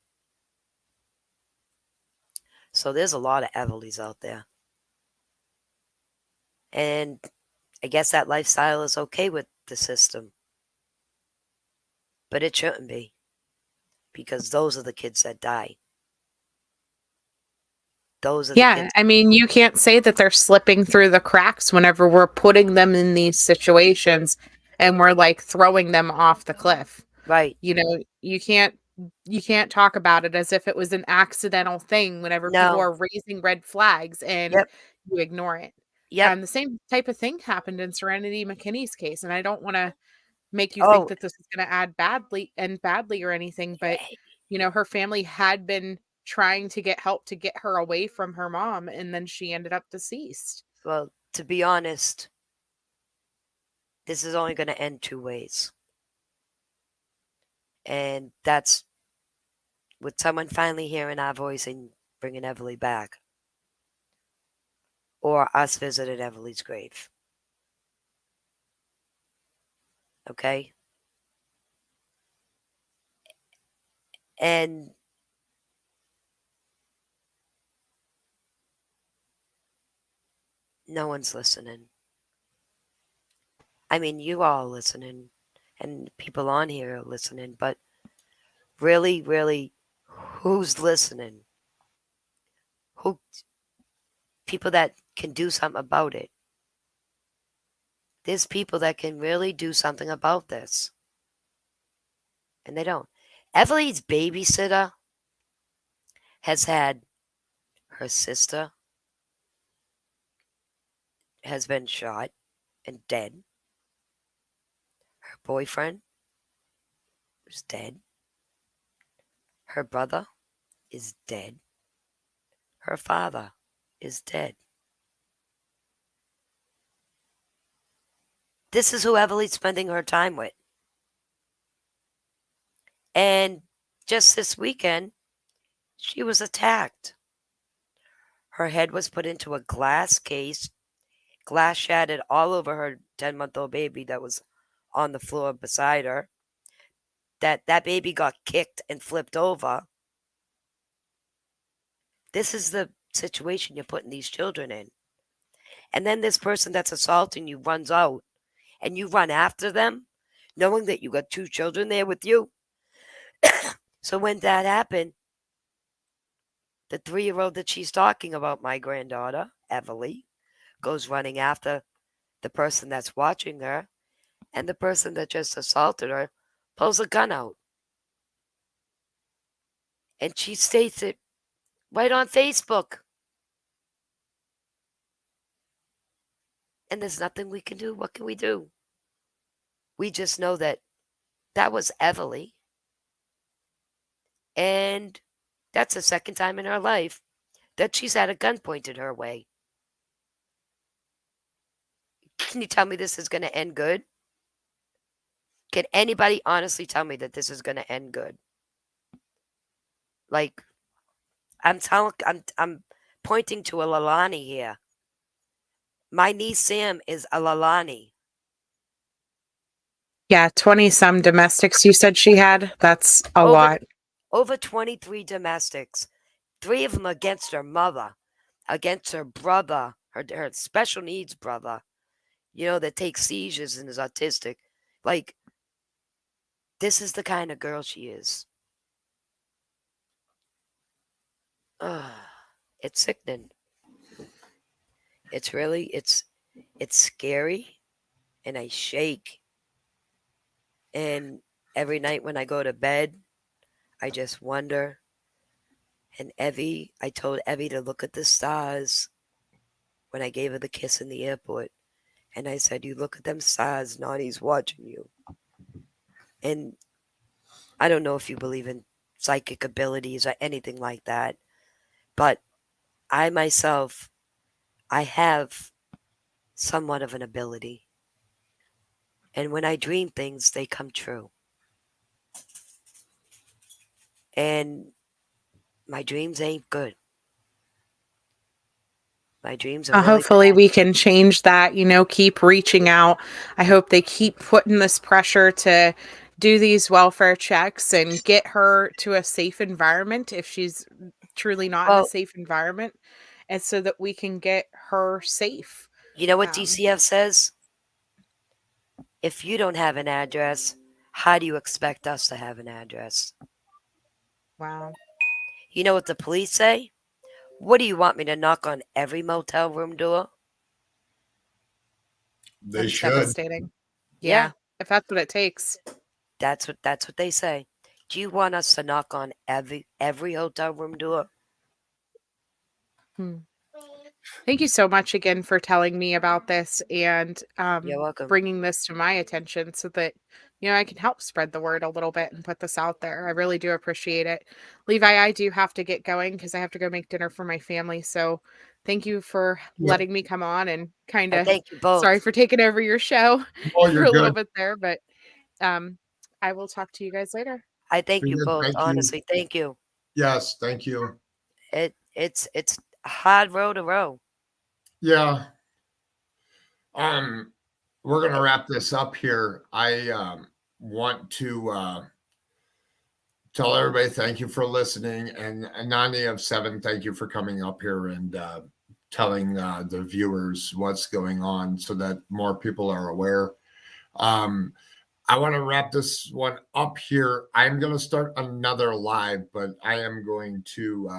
So there's a lot of Everlys out there. And I guess that lifestyle is okay with the system. But it shouldn't be. Because those are the kids that die. Those are the Yeah, kids. I mean, you can't say that they're slipping through the cracks whenever we're putting them in these situations and we're like throwing them off the cliff. Right. You know, you can't talk about it as if it was an accidental thing whenever No. people are raising red flags and Yep. you ignore it. Yep. The same type of thing happened in Serenity McKinney's case, and I don't want to make you Oh. think that this is going to add badly or anything, but you know, her family had been trying to get help to get her away from her mom, and then she ended up deceased. Well, to be honest, this is only going to end 2 ways. And that's with someone finally hearing our voice and bringing Everly back. Or us visiting Everly's grave. Okay? And no one's listening. I mean, you all listening, and people on here are listening, but really, really, who's listening? Who? People that can do something about it. There's people that can really do something about this, and they don't. Evelyn's babysitter has had her sister has been shot and dead. Her boyfriend is dead. Her brother is dead. Her father is dead. This is who Evelyn's spending her time with. And just this weekend, she was attacked. Her head was put into a glass case, glass shattered all over her 10-month-old baby that was on the floor beside her. That baby got kicked and flipped over. This is the situation you're putting these children in. And then this person that's assaulting you runs out and you run after them, knowing that you got 2 children there with you. So when that happened, the 3-year-old that she's talking about, my granddaughter, Evelyn, goes running after the person that's watching her, and the person that just assaulted her pulls a gun out. And she states it right on Facebook. And there's nothing we can do. What can we do? We just know that that was Evelyn. And that's the second time in her life that she's had a gun pointed her way. Can you tell me this is going to end good? Can anybody honestly tell me that this is going to end good? Like, I'm pointing to a Lalani here. My niece Sam is a Lalani. Yeah, 20 some domestics you said she had. That's a lot. Over 23 domestics. 3 of them against her mother, against her brother, her special needs brother, that takes seizures and is autistic. Like, this is the kind of girl she is. It's sickening. It's really, it's scary, and I shake. And every night when I go to bed, I just wonder. And I told Evie to look at the stars when I gave her the kiss in the airport. And I said, you look at them stars, Naughty's watching you. And I don't know if you believe in psychic abilities or anything like that, but I myself, I have somewhat of an ability. And when I dream things, they come true. And my dreams ain't good. My dreams are really Hopefully bad. we can change that, keep reaching out. I hope they keep putting this pressure to do these welfare checks and get her to a safe environment if she's truly not in a safe environment, and so that we can get her safe. You know what DCF says? If you don't have an address, how do you expect us to have an address? Wow. You know what the police say? What do you want me to knock on every motel room door? They should. Devastating. Yeah. If that's what it takes. That's what they say. Do you want us to knock on every hotel room door? Thank you so much again for telling me about this and You're welcome. bringing this to my attention so that I can help spread the word a little bit and put this out there. I really do appreciate it. Levi, I do have to get going because I have to go make dinner for my family. So thank you for letting me come on and kind of thank you both. Sorry for taking over your show Oh, for you're a little good. bit there, but I will talk to you guys later. I thank you Good, both. thank you. Honestly, thank you. Yes, thank you. It's a hard road to row. Yeah. We're gonna wrap this up here. I want to tell everybody thank you for listening, and Nani of 7, thank you for coming up here and telling the viewers what's going on so that more people are aware. I want to wrap this one up here. I'm going to start another live, but I am going to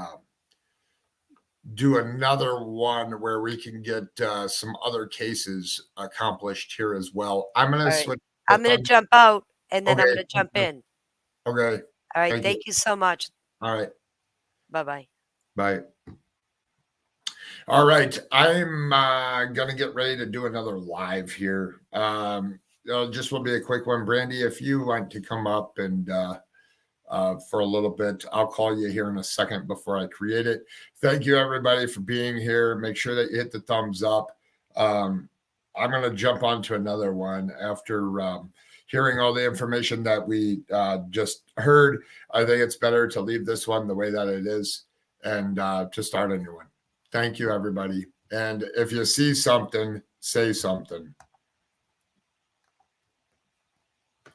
do another one where we can get some other cases accomplished here as well. I'm going All to right. switch. I'm going to jump out and then I'm Okay. going to jump in. Okay. All right. Thank Thank you so much. All right. Bye bye. Bye. All right. I'm going to get ready to do another live here. Just will be a quick one. Brandy, if you want to come up and for a little bit, I'll call you here in a second before I create it. Thank you, everybody, for being here. Make sure that you hit the thumbs up. I'm going to jump on to another one after hearing all the information that we just heard. I think it's better to leave this one the way that it is and to start a new one. Thank you, everybody. And if you see something, say something.